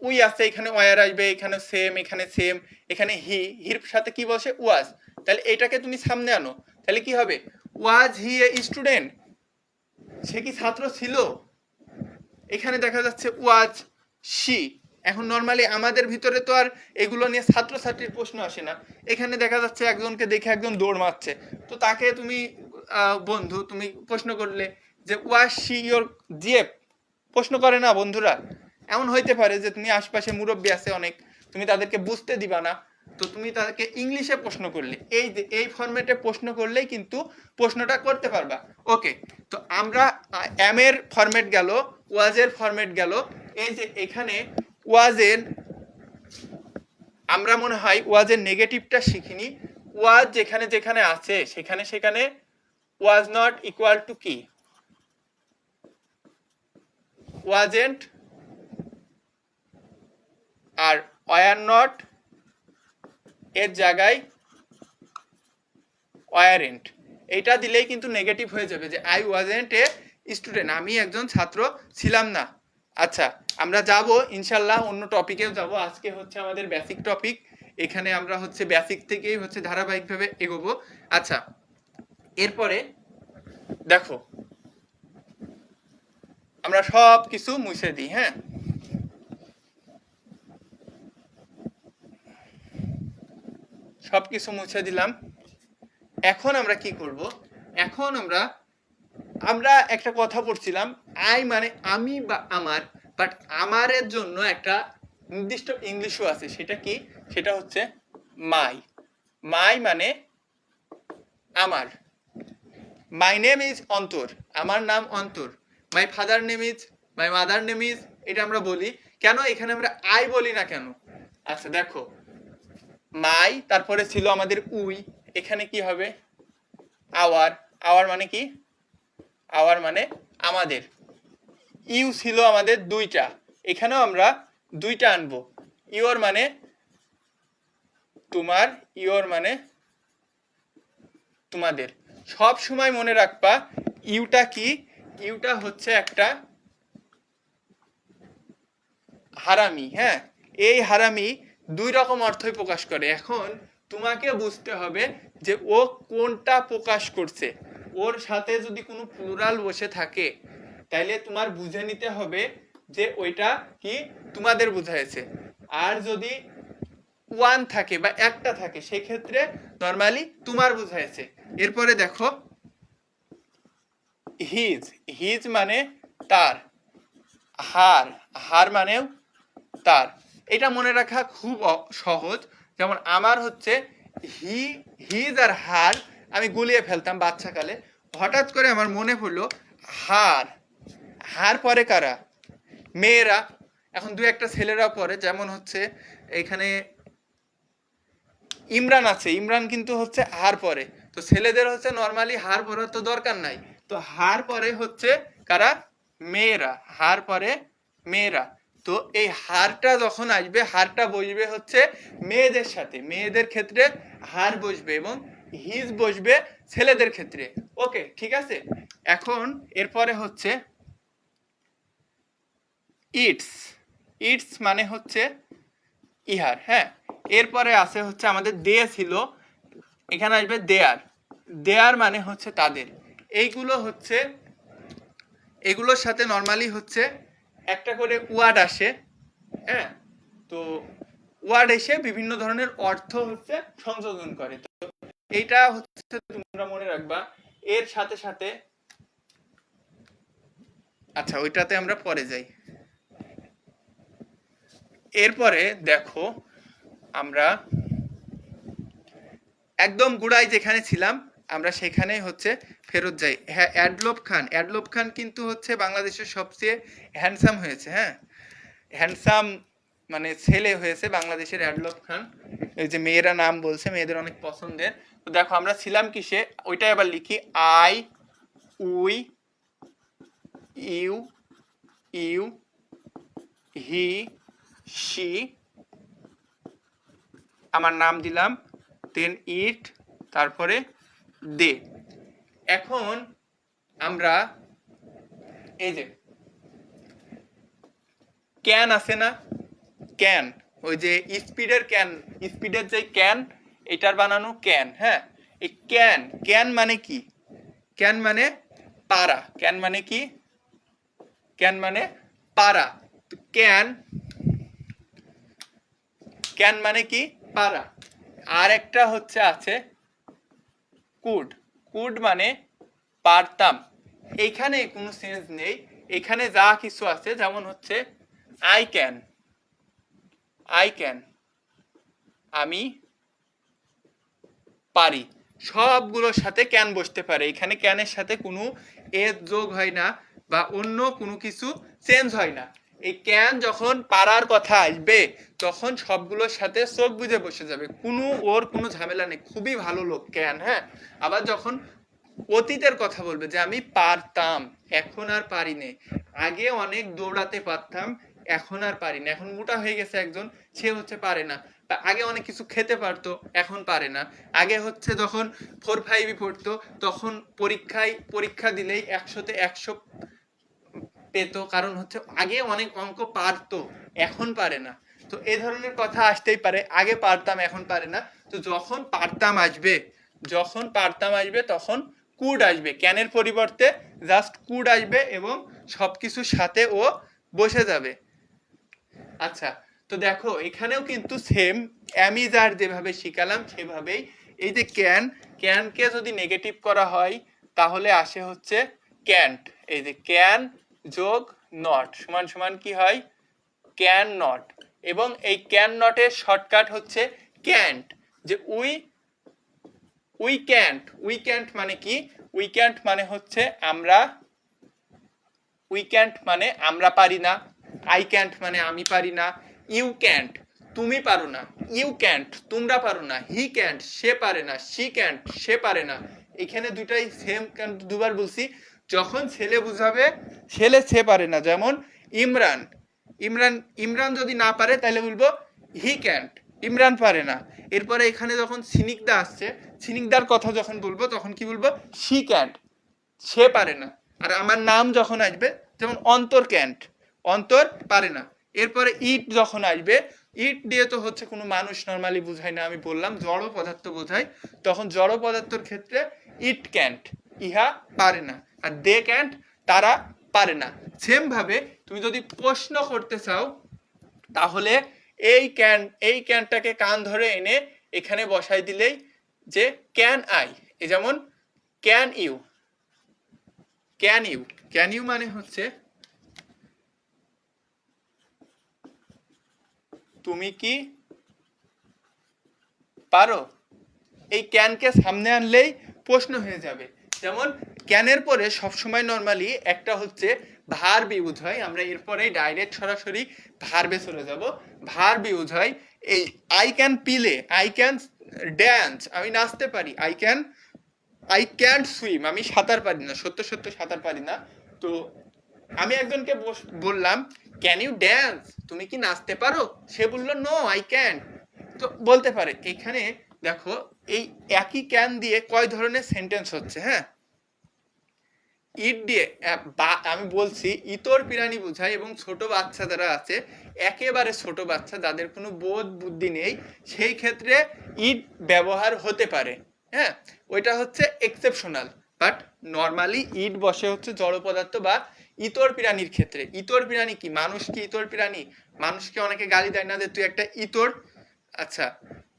উই আছে, এখানে ওয়ার আসবে, এখানে সেম, এখানে সেম, এখানে হির সাথে কি বসে ওয়াজ, তাহলে এটাকে তুমি সামনে আনো, তাহলে কি হবে, ওয়াজ হি এ স্টুডেন্ট, সে কি ছাত্র ছিল। এখানে দেখা যাচ্ছে ওয়াজ শি, এখন নর্মালি আমাদের ভিতরে তো আর এগুলো নিয়ে ছাত্রছাত্রীর প্রশ্ন আসে না, এখানে দেখা যাচ্ছে একজনকে দেখে একজন দৌড় মারছে, তো তাকে তুমি বন্ধু তুমি প্রশ্ন করলে যে ওয়াজ শি ইয়োর জিএফ, প্রশ্ন করে না বন্ধুরা। এমন হইতে পারে যে তুমি আশপাশে মুরব্বী আছে অনেক, তুমি তাদেরকে বুঝতে দিবা না, তো তুমি তাদেরকে ইংলিশে প্রশ্ন করলে, এই যে এই ফরম্যাটে প্রশ্ন করলেই কিন্তু প্রশ্নটা করতে পারবা। ওকে, তো আমরা এম এর ফরম্যাট গেল, ওয়াজের ফরম্যাট গেল, এই যে এখানে ওয়াজের আমরা মনে হয় ওয়াজের নেগেটিভটা শিখিনি। ওয়াজ যেখানে যেখানে আছে সেখানে সেখানে ওয়াজ নট ইকুয়াল টু কি, ওয়াজেন্ট আর ওয়ার নট এর জায়গায় ওয়ারেন্ট, এইটা দিলেই কিন্তু নেগেটিভ হয়ে যাবে যে আই ওয়াজেন্ট এ স্টুডেন্ট, আমি একজন ছাত্র ছিলাম না। আচ্ছা, আমরা যাব ইনশাল্লাহ অন্য টপিকেও যাব, আজকে হচ্ছে আমাদের বেসিক টপিক, এখানে আমরা হচ্ছে বেসিক থেকেই হচ্ছে ধারাবাহিকভাবে এগোবো। আচ্ছা, এরপরে দেখো আমরা সব কিছু মুছে দিই, হ্যাঁ, সব কিছু মুছে দিলাম। এখন আমরা কি করব, এখন আমরা আমরা একটা কথা পড়ছিলাম, আই মানে আমি বা আমার, বাট আমারের জন্য একটা নির্দিষ্ট ইংলিশও আছে, সেটা কি, সেটা হচ্ছে মাই। মাই মানে আমার। মাই নেম ইজ অন্তর, আমার নাম অন্তর। My father name is, my mother name is, এটা আমরা বলি কেন, এখানে আমরা আই বলি না কেন। আচ্ছা দেখো, মাই, তারপরে ছিল আমাদের উই, এখানে কি হবে আওয়ার, আওয়ার মানে কি, আওয়ার মানে আমাদের। ইউ ছিল আমাদের দুইটা, এখানেও আমরা দুইটা আনবো, ইওর মানে তোমার, ইওর মানে তোমাদের। সব সময় মনে রাখবা ইউটা কি, ইউটা হচ্ছে একটা হারামি, হ্যাঁ, এই হারামি দুই রকম অর্থই প্রকাশ করে। এখন তোমাকে বুঝতে হবে যে ও কোনটা প্রকাশ করছে, ওর সাথে যদি কোনো প্লুরাল বসে থাকে তাইলে তোমার বুঝে নিতে হবে যে ওইটা কি তোমাদের বুঝাইছে, আর যদি ওয়ান থাকে বা একটা থাকে সেক্ষেত্রে নর্মালি তোমার বুঝাইছে। এরপরে দেখো হিজ, হিজ মানে তার, হার, হার মানেও তার। এটা মনে রাখা খুব সহজ, যেমন আমার হচ্ছে হি, হিজ আর হার আমি গুলিয়ে ফেলতাম বাচ্চাকালে, হঠাৎ করে আমার মনে পড়লো হার, হার পরে কারা, মেয়েরা, এখন দু একটা ছেলেরা পরে, যেমন হচ্ছে এখানে ইমরান আছে, ইমরান কিন্তু হচ্ছে হার পরে, তো ছেলেদের হচ্ছে নর্মালি হার পরার তো দরকার নাই, তো হার পরে হচ্ছে কারা, মেয়েরা, হার পরে মেয়েরা। তো এই হারটা যখন আসবে, হারটা বসবে হচ্ছে মেয়েদের সাথে, মেয়েদের ক্ষেত্রে হার বসবে, এবং হিজ বসবে ছেলেদের ক্ষেত্রে। ওকে, ঠিক আছে। এখন এরপরে হচ্ছে ইটস, ইটস মানে হচ্ছে ইহার, হ্যাঁ। এরপরে আছে হচ্ছে আমাদের দে ছিল, এখানে আসবে দেয়ার, দেয়ার মানে হচ্ছে তাদের। এইগুলো হচ্ছে, এগুলোর সাথে নর্মালি হচ্ছে একটা করে ওয়ার্ড আসে, হ্যাঁ, তো ওয়ার্ড এসে বিভিন্ন ধরনের অর্থ হচ্ছে সংযোজন করে। তো এইটা হচ্ছে তোমরা মনে রাখবা, এর সাথে সাথে, আচ্ছা ওইটাতে আমরা পরে যাই। এরপরে দেখো আমরা একদম গুড়াই যেখানে ছিলাম আমরা সেখানে হচ্ছে ফেরত যাই। হ্যাঁ, অ্যাডলব খান, অ্যাডলব খান কিন্তু হচ্ছে বাংলাদেশের সবচেয়ে হ্যান্ডসাম হয়েছে, হ্যাঁ, হ্যান্ডসাম মানে ছেলে হয়েছে বাংলাদেশের অ্যাডলব খান। এই যে মেয়েরা নাম বলছে, মেয়েদের অনেক পছন্দের। তো দেখো আমরা ছিলাম কিসে, ওইটাই আবার লিখি, I, we, you, you, he, she, আমার নাম দিলাম, দেন ইট, তারপরে দে। এখন আমরা এই যে ক্যান আছে না, ক্যান, ওই যে স্পিডের ক্যান, স্পিডের যে ক্যান, এটার বানানো ক্যান। হ্যাঁ, এই ক্যান, ক্যান মানে কি? ক্যান মানে পারা। ক্যান মানে কি? ক্যান মানে পারা। তো ক্যান, ক্যান মানে কি? পারা। আর একটা হচ্ছে আছে কুড। কুড মানে পারতাম। এইখানে কোনো সেন্স নেই, এখানে যা কিছু আছে, যেমন হচ্ছে আই ক্যান, আই ক্যান, আমি পারি, সবগুলোর সাথে ক্যান বসতে পারে। এখানে ক্যানের সাথে কোনো এর যোগ হয় না বা অন্য কোনো কিছু চেঞ্জ হয় না। এই ক্যান যখন পারার কথা আসবে তখন সবগুলোর সাথে চোখ বুঝে বসে যাবে, কোনো ওর কোনো ঝামেলা নেই, খুবই ভালো লোক ক্যান। হ্যাঁ, আবার যখন অতীতের কথা বলবে যে আমি পারতাম, এখন আর পারি নে, আগে অনেক দৌড়াতে পারতাম, এখন আর পারি না, এখন মোটা হয়ে গেছে একজন, সে হচ্ছে পারে না। বা আগে অনেক কিছু খেতে পারতো, এখন পারে না। আগে হচ্ছে যখন 4-5 পড়তো তখন পরীক্ষা দিলেই 100-তে 100 পেত, কারণ হচ্ছে আগে অনেক অঙ্ক পারতো, এখন পারে না। তো এই ধরনের কথা আসতেই পারে, আগে পারতাম এখন পারে না। তো যখন পারতাম আসবে, যখন পারতাম আসবে তখন কুড আসবে, ক্যানের পরিবর্তে জাস্ট কুড আসবে এবং সবকিছুর সাথে ও বসে যাবে। আচ্ছা, তো দেখো এখানেও কিন্তু সেম অ্যামিজার যেভাবে শিখালাম সেভাবেই এই যে ক্যান, ক্যানকে যদি নেগেটিভ করা হয় তাহলে আসে হচ্ছে ক্যান্ট। এই যে ক্যান যোগ নট সমান সমান কি হয়? Can not. এবং এই ক্যান নটের শর্টকাট হচ্ছে ক্যান্ট। যে উই ক্যান্ট, উই ক্যান্ট মানে কি? উই ক্যান্ট মানে হচ্ছে আমরা, উই ক্যান্ট মানে আমরা পারি না, আই ক্যান্ট মানে আমি পারি না, ইউ ক্যান্ট তুমি পারো না, ইউ ক্যান্ট তোমরা পারো না, হি ক্যান্ট সে পারে না, শি ক্যান্ট সে পারে না। এখানে দুটাই সেম, দুবার বলছি। যখন ছেলে বুঝাবে, ছেলে সে পারে না, যেমন ইমরান, ইমরান, ইমরান যদি না পারে তাহলে বলবো হি ক্যান্ট, ইমরান পারে না। এরপরে এখানে যখন সিনিকদা আসছে, সিনিকদার কথা যখন বলবো তখন কি বলবো? শি ক্যান্ট সে পারে না। আর আমার নাম যখন আসবে, যেমন অন্তর ক্যান্ট, অন্তর পারে না। এরপরে ইট যখন আসবে, ইট দিয়ে তো হচ্ছে কোনো মানুষ নর্মালি বোঝায় না, আমি বললাম জড় পদার্থ বোঝায়, তখন জড় পদার্থর ক্ষেত্রে ইট ক্যান্ট ইহা পারে না, আর দে ক্যান্ট তারা পারে না। সেম ভাবে তুমি যদি প্রশ্ন করতে চাও তাহলে এই ক্যানটাকে কান ধরে এনে এখানে বসাই দিলেই যে ক্যান আই, এই যেমন can you, can you, can you মানে হচ্ছে তুমি কি পারো। এই ক্যানকে সামনে আনলেই প্রশ্ন হয়ে যাবে। যেমন ক্যানের পরে সবসময় নর্মালি একটা হচ্ছে ভার্ব ইউজ হয়, আমরা এরপরেই ডাইরেক্ট সরাসরি ভার্বে চলে যাব। ভার্ব ইউজ হয় এই আই ক্যান পিলে, আই ক্যান ড্যান্স আমি নাচতে পারি, আই ক্যান্ট সুইম আমি সাঁতার পারি না, সত্য সত্য সাঁতার পারি না। তো আমি একজনকে বললাম ক্যান ইউ ড্যান্স, তুমি কি নাচতে পারো? সে বললো নো আই ক্যান। তো বলতে পারে, এখানে দেখো এই একই ক্যান দিয়ে কয় ধরনের সেন্টেন্স হচ্ছে। হ্যাঁ, ইট দিয়ে আমি বলছি ইতর প্রাণী বোঝায়, এবং ছোট বাচ্চা যারা আছে, একেবারে ছোট বাচ্চা যাদের কোনো বোধ বুদ্ধি নেই, সেই ক্ষেত্রে ইট ব্যবহার হতে পারে। হ্যাঁ, ওইটা হচ্ছে এক্সেপশনাল, বাট নর্মালি ইট বসে হচ্ছে জড় পদার্থ বা ইতর প্রাণীর ক্ষেত্রে। ইতর প্রাণী কি? মানুষ কি ইতর প্রাণী? মানুষকে অনেকে গালি দেয় না যে তুই একটা ইতর। আচ্ছা,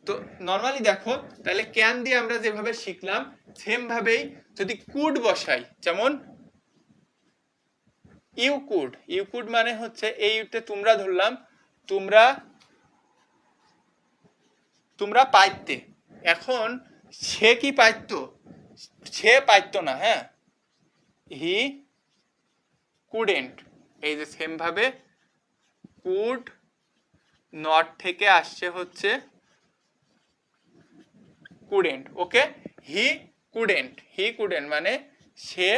তো নর্মালি দেখো তাহলে ক্যান দিয়ে আমরা যেভাবে শিখলাম সেম ভাবেই যদি কুড বসাই, যেমন ইউ কুড, ইউ কুড মানে হচ্ছে এই ইউতে তোমরা ধরলাম, তোমরা তোমরা পাইতে। এখন সে কি পাইতো? সে পাইতো না। হ্যাঁ, হি কুডেন্ট। এই যে সেম ভাবে কুড নট থেকে আসছে হচ্ছে কুডেন্ট। ওকে, হি কুডেন্ট, হি কুডেন্ট মানে সে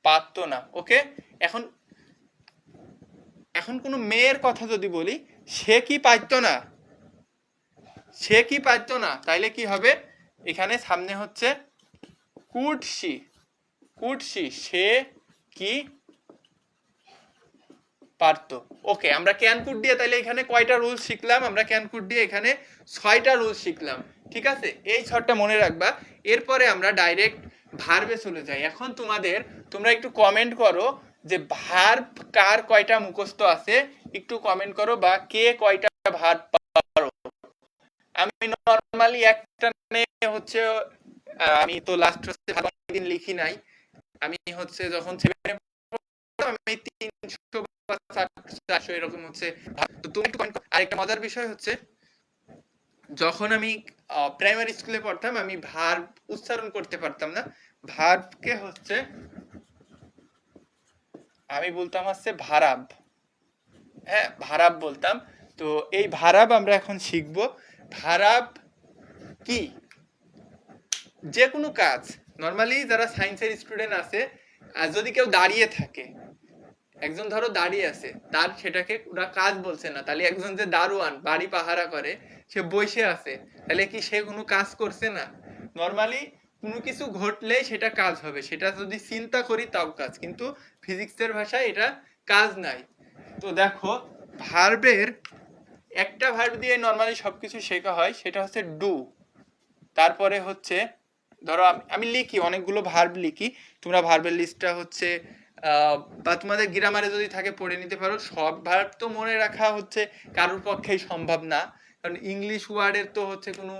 পারতো না। ওকে, এখন এখন কোনো মেয়ের কথা যদি বলি, সে কি পারতো না, সে কি পারতো না, তাইলে কি হবে, এখানে সামনে হচ্ছে কুড শি, কুড শি, সে কি পারতো। ওকে, আমরা ক্যান কুড দিয়ে তাইলে এখানে কয়টা রুল শিখলাম, আমরা ক্যান কুড দিয়ে এখানে 6টা রুল শিখলাম। ঠিক আছে, এই 6টা মনে রাখবা। এরপরে আমরা ডাইরেক্ট ভার্বে চলে যাই। এখন তোমরা একটু কমেন্ট করো যে ভার্ব কার কয়টা মুখস্থ আছে, একটু কমেন্ট করো, বা কে কয়টা ভার্ব পারো। আমি নরমালি একটা হচ্ছে আমি তো লাস্ট দিন লিখি নাই, আমি হচ্ছে যখন আমি 300 বা 400 এরকম হচ্ছে। তো তুমি আরেকটা মজার বিষয় হচ্ছে, যখন আমি প্রাইমারি স্কুলে পড়তাম আমি ভার্ব উচ্চারণ করতে পারতাম না, ভার্বকে হচ্ছে আমি বলতাম হচ্ছে ভারাব, হ্যাঁ ভারাব বলতাম। তো এই ভারাব আমরা এখন শিখব। ভারাব কি, যে কোনো কাজ, নর্মালি যারা সায়েন্সের স্টুডেন্ট আছে, যদি কেউ দাঁড়িয়ে থাকে, একজন ধরো দাঁড়িয়ে আছে, তার সেটাকে ওরা কাজ বলছে না, তাহলে একজন যে দারোয়ান বাড়ি পাহারা করে, সে বসে আছে, তাহলে কি সে কোনো কাজ করছে না? নর্মালি কোনো কিছু ঘটলেই সেটা কাজ হবে, সেটা যদি চিন্তা করি তাও কাজ, কিন্তু ফিজিক্সের ভাষায় এটা কাজ নাই। তো দেখো, ভার্বের একটা ভার্ব দিয়ে নর্মালি সবকিছু শেখা হয়, সেটা হচ্ছে ডু। তারপরে হচ্ছে ধরো আমি লিখি অনেকগুলো ভার্ব লিখি, তোমরা ভার্বের লিস্টটা হচ্ছে বা তোমাদের গ্রামারে যদি থাকে পড়ে নিতে পারো। সব ভার্ব তো মনে রাখা হচ্ছে কারোর পক্ষেই সম্ভব না, কারণ ইংলিশ ওয়ার্ডের তো হচ্ছে কোনো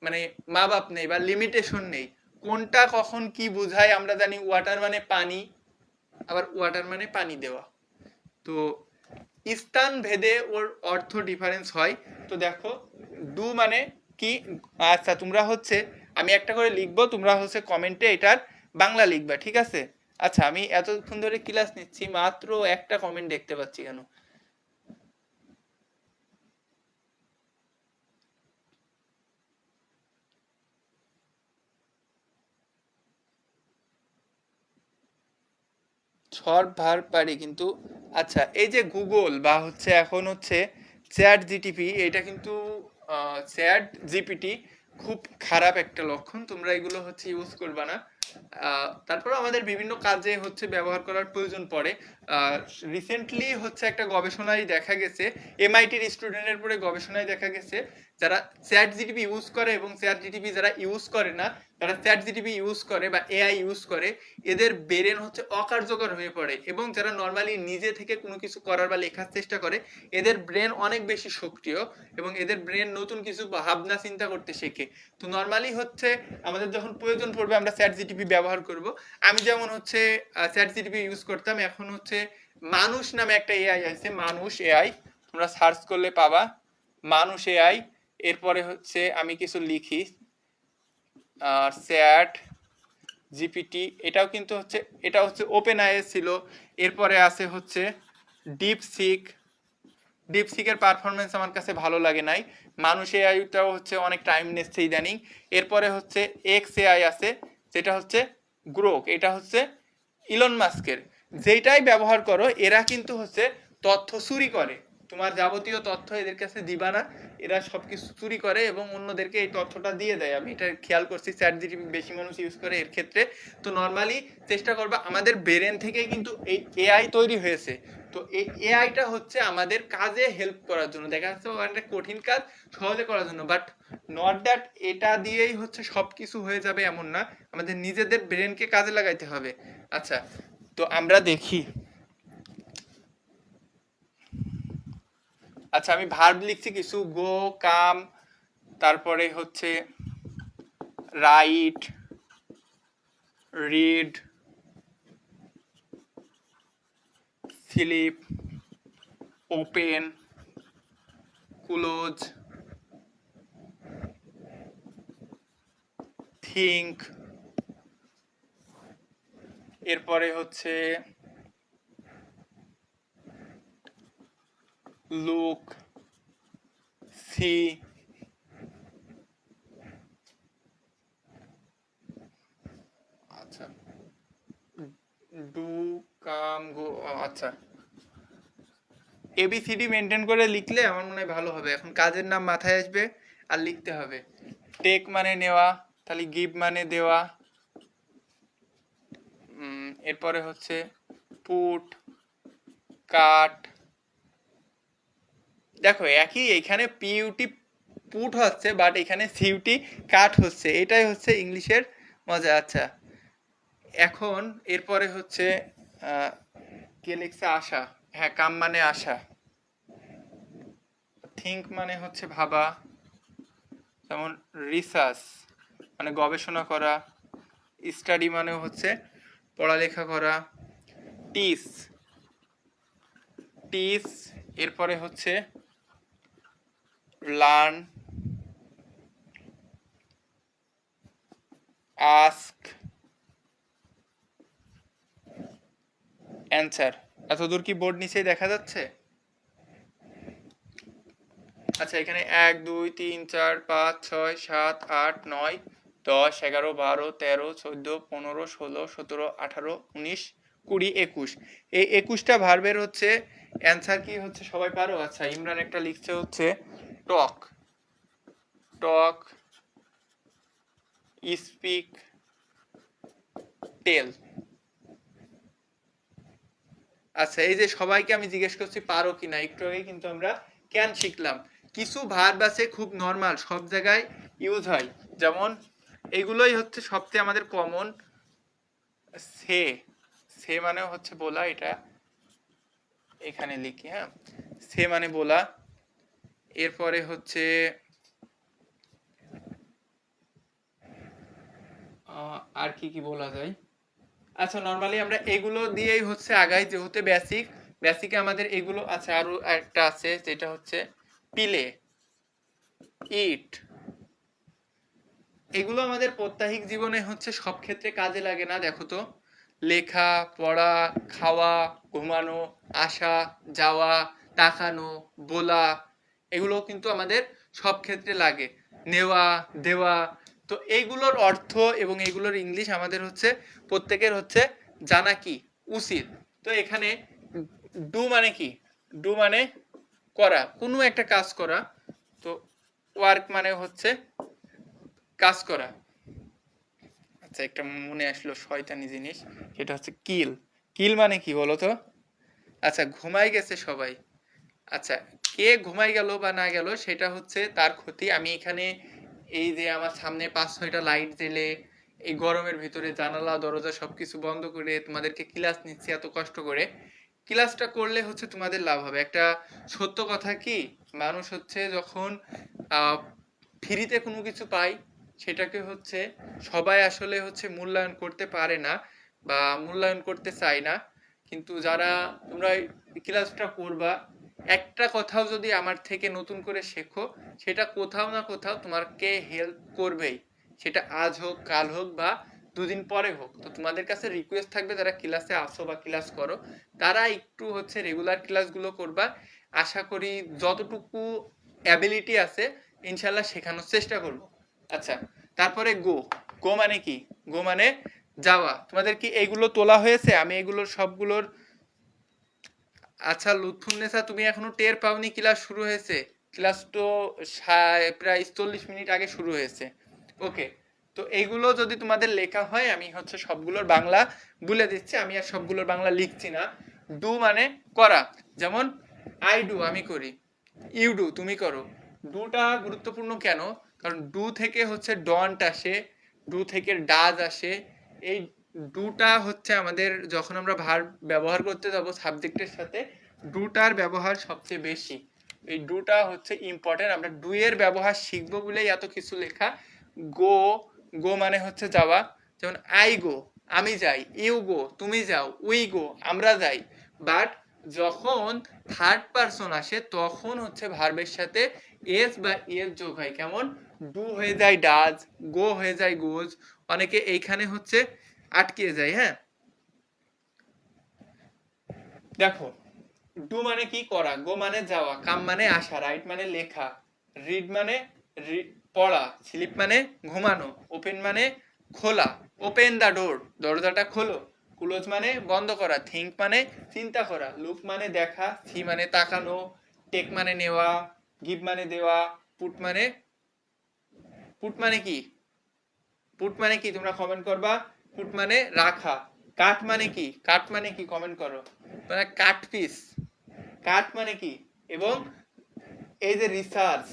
মানে মা বাপ নেই বা লিমিটেশন নেই, কোনটা কখন কি বোঝায় আমরা জানি। ওয়াটার মানে পানি, আবার ওয়াটার মানে পানি দেওয়া। তো স্থান ভেদে ওর অর্থ ডিফারেন্স হয়। তো দেখো, ডু মানে কি, আচ্ছা তোমরা হচ্ছে আমি একটা করে লিখবো, তোমরা হচ্ছে কমেন্টে এটার বাংলা লিখবা, ঠিক আছে? আচ্ছা, আমি এতক্ষণ ধরে ক্লাস নিচ্ছি, মাত্র একটা কমেন্ট দেখতে পাচ্ছি কেন? শর্ট ভার্ব পারি কিন্তু। আচ্ছা, এই যে গুগল বা হচ্ছে এখন হচ্ছে চ্যাট জিটিপি, এটা কিন্তু চ্যাট জিপিটি খুব খারাপ একটা লক্ষণ, তোমরা এগুলো হচ্ছে ইউজ করবা না। তারপরে আমাদের বিভিন্ন কাজে হচ্ছে ব্যবহার করার প্রয়োজন পড়ে। রিসেন্টলি হচ্ছে একটা গবেষণায় দেখা গেছে, এমআইটির স্টুডেন্টের উপরে গবেষণায় দেখা গেছে, যারা চ্যাট জিটিপি ইউজ করে এবং চ্যাট জিটিপি যারা ইউজ করে না, যারা চ্যাট জিটিপি ইউজ করে বা এআই ইউজ করে, এদের ব্রেন হচ্ছে অকার্যকর হয়ে পড়ে, এবং যারা নর্মালি নিজে থেকে কোনো কিছু করার বা লেখার চেষ্টা করে, এদের ব্রেন অনেক বেশি সক্রিয় এবং এদের ব্রেন নতুন কিছু ভাবনা চিন্তা করতে শেখে। তো নর্মালি হচ্ছে আমাদের যখন প্রয়োজন পড়বে আমরা চ্যাট জিটিপি ব্যবহার করব। আমি যেমন হচ্ছে চ্যাট জিটিপি ইউজ করতাম, এখন হচ্ছে মানুষ নামে একটা এআই আছে, মানুষ এআই, তোমরা সার্চ করলে পাবা মানুষ এআই। এরপরে হচ্ছে আমি কিছু লিখি চ্যাট জিপিটি, এটাও কিন্তু হচ্ছে, এটা হচ্ছে ওপেন আই ছিল। এরপরে আছে হচ্ছে ডিপসিক, ডিপসিকের পারফরমেন্স আমার কাছে ভালো লাগে নাই। মানুষ এআইটাও হচ্ছে অনেক টাইম নিচ্ছে ইদানিং। এরপরে হচ্ছে এক্স এআই আছে, যেটা হচ্ছে গ্রোক, এটা হচ্ছে ইলন মাস্কের। যেটাই ব্যবহার করো, এরা কিন্তু হচ্ছে তথ্য চুরি করে, তোমার যাবতীয় তথ্য এদের কাছে দিবা না, এরা সবকিছু চুরি করে এবং অন্যদেরকে এই তথ্যটা দিয়ে দেয়। আমি এটা খেয়াল করছি, চ্যাট জিটিপি বেশি মানুষ ইউজ করে এর ক্ষেত্রে। তো নর্মালি চেষ্টা করবা, আমাদের ব্রেন থেকেই কিন্তু এই এআই তৈরি হয়েছে। তো এই এআইটা হচ্ছে আমাদের কাজে হেল্প করার জন্য, দেখা যাচ্ছে একটা কঠিন কাজ সহজে করার জন্য, বাট নট দ্যাট এটা দিয়েই হচ্ছে সব কিছু হয়ে যাবে এমন না, আমাদের নিজেদের ব্রেনকে কাজে লাগাইতে হবে। আচ্ছা, তো আমরা দেখি। আচ্ছা, আমি ভার্ব লিখছি কিছু, গো, কাম, তারপরে হচ্ছে write, read, sleep, open, close, think, এরপরে হচ্ছে লুক, সি, আচ্ছা ডু, কাম, গো, আচ্ছা ABCD মেনটেন করে লিখলে আমার মনে হয় ভালো হবে। এখন কাজের নাম মাথায় আসবে আর লিখতে হবে। টেক মানে নেওয়া, তাহলে গিভ মানে দেওয়া, এরপরে হচ্ছে পুট, কাট। দেখো একই, এখানে পিইউটি পুট হচ্ছে, বাট এখানে সিইউটি কাট হচ্ছে, এটাই হচ্ছে ইংলিশের মজা। আচ্ছা, এখন এরপরে হচ্ছে কে লিখছে? আশা। হ্যাঁ, কাম মানে আশা। থিঙ্ক মানে হচ্ছে ভাবা, যেমন রিসার্চ মানে গবেষণা করা, স্টাডি মানে হচ্ছে পড়ালেখা করা, টিস টিস এরপরে হচ্ছে লার্ন, আস্ক, অ্যান্সার। এতদূর কি বোর্ড নিচেই দেখা যাচ্ছে? আচ্ছা, এখানে 1 2 3 4 5 6 7 8 9 10 11 12 13 14 15 16 17 18 19 20 21। এই 21টা ভার্বের হচ্ছে অ্যান্সার কি হচ্ছে সবাই পারো? আচ্ছা, ইমরান একটা লিখছে হচ্ছে টক, টক, স্পিক, টেল। আচ্ছা, এই যে সবাইকে আমি জিজ্ঞেস করছি পারো কিনা, একটু আগে কিন্তু আমরা ক্যান শিখলাম। কিছু ভার্ব আছে খুব নর্মাল, সব জায়গায় ইউজ হয়, যেমন এগুলোই হচ্ছে সবচেয়ে আমাদের কমন। সে, সে মানে হচ্ছে বলা, এটা এখানে লিখি। হ্যাঁ, সে মানে বলা। এরপরে হচ্ছে আর কি কি বলা যায়? আচ্ছা, নর্মালি আমরা এগুলো দিয়েই হচ্ছে আগাই, যেহেতু বেসিক, বেসিকে আমাদের এগুলো। আচ্ছা, আরো একটা আছে যেটা হচ্ছে পিলে, ইট। এগুলো আমাদের প্রত্যাহিক জীবনে হচ্ছে সব ক্ষেত্রে কাজে লাগে না, দেখো তো। লেখা, পড়া, খাওয়া, ঘুমানো, আসা, যাওয়া, তাকানো, বলা, এগুলো কিন্তু আমাদের সব ক্ষেত্রে লাগে। নেওয়া, দেওয়া। তো এইগুলোর অর্থ এবং এগুলোর ইংলিশ আমাদের হচ্ছে প্রত্যেকের হচ্ছে জানা কি উচিত। তো এখানে ডু মানে কি? ডু মানে করা, কোনো একটা কাজ করা। তো ওয়ার্ক মানে হচ্ছে কাজ করা। আচ্ছা, একটা মনে আসলো শয়তানি জিনিস, সেটা হচ্ছে কিল। কিল মানে কি বলো তো? আচ্ছা, ঘুমাই গেছে সবাই। আচ্ছা, কে ঘুমাই গেল বা না গেল সেটা হচ্ছে তার ক্ষতি। আমি এখানে এই যে আমার সামনে 5-6টা লাইট জ্বেলে এই গরমের ভিতরে জানালা দরজা সবকিছু বন্ধ করে তোমাদেরকে ক্লাস নিচ্ছি এত কষ্ট করে। ক্লাসটা করলে হচ্ছে তোমাদের লাভ হবে। একটা সত্য কথা কি, মানুষ হচ্ছে যখন ফ্রিতে কোনো কিছু পায় সেটাকে হচ্ছে সবাই আসলে হচ্ছে মূল্যায়ন করতে পারে না বা মূল্যায়ন করতে চায় না। কিন্তু যারা তোমরা ক্লাসটা করবা, একটা কথাও যদি আমার থেকে নতুন করে শেখো, সেটা কোথাও না কোথাও তোমাকে হেল্প করবেই। সেটা আজ হোক, কাল হোক, বা দুদিন পরে হোক। তো তোমাদের কাছে রিকোয়েস্ট থাকবে, যারা ক্লাসে আসো বা ক্লাস করো, তারা একটু হচ্ছে রেগুলার ক্লাসগুলো করবা। আশা করি যতটুকু অ্যাবিলিটি আছে ইনশাল্লাহ শেখানোর চেষ্টা করব। আচ্ছা, তারপরে গো। গো মানে কি? গো মানে যাওয়া। তোমাদের কি এইগুলো তোলা হয়েছে? আমি এগুলোর সবগুলোর। আচ্ছা, লুৎফুন্নেসা তুমি এখনো টের পাওনি ক্লাস শুরু হয়েছে? ক্লাস তো প্রায় 40 মিনিট আগে শুরু হয়েছে। ওকে, তো এইগুলো যদি তোমাদের লেখা হয়, আমি হচ্ছে সবগুলোর বাংলা বলে দিচ্ছি, আমি আর সবগুলোর বাংলা লিখছি না। ডু মানে করা, যেমন আই ডু আমি করি, ইউ ডু তুমি করো। ডুটা গুরুত্বপূর্ণ কেন? কারণ ডু থেকে হচ্ছে ডন্ট আসে, ডু থেকে ডাজ আসে। এই ডুটা হচ্ছে আমাদের যখন আমরা ভার্ব ব্যবহার করতে যাব সাবজেক্টের সাথে, ডুটার ব্যবহার সবচেয়ে বেশি। এই ডুটা হচ্ছে ইম্পর্টেন্ট। আমরা ডু এর ব্যবহার শিখবো বলেই এত কিছু লেখা। গো, গো মানে হচ্ছে যাওয়া, যেমন আই গো আমি যাই, ইউ গো তুমি যাও, উই গো আমরা যাই। বাট যখন থার্ড পারসন আসে তখন হচ্ছে ভার্বের সাথে এস বা এস যোগ হয়। কেমন? ডু হয়ে যায় ডাজ, গো হয়ে যায় গোজ। অনেকে এইখানে হচ্ছে আটকে যায়। হ্যাঁ, দেখো, ডু মানে কি? করা। গো মানে যাওয়া, কাম মানে আসা, রাইট মানে লেখা, রিড মানে পড়া, স্লিপ মানে ঘুমানো, ওপেন মানে খোলা। ওপেন দা ডোর, দরজাটা খোলো। ক্লোজ মানে বন্ধ করা, থিঙ্ক মানে চিন্তা করা, লুক মানে দেখা, সি মানে তাকানো, টেক মানে নেওয়া, গিভ মানে দেওয়া, পুট মানে কি, পুট মানে কি তোমরা কমেন্ট করবা। পুট মানে রাখা। কাট মানে কি, কাট মানে কি কমেন্ট করো। মানে কাট পিস, কাট মানে কি। এবং এই যে রিসার্চ,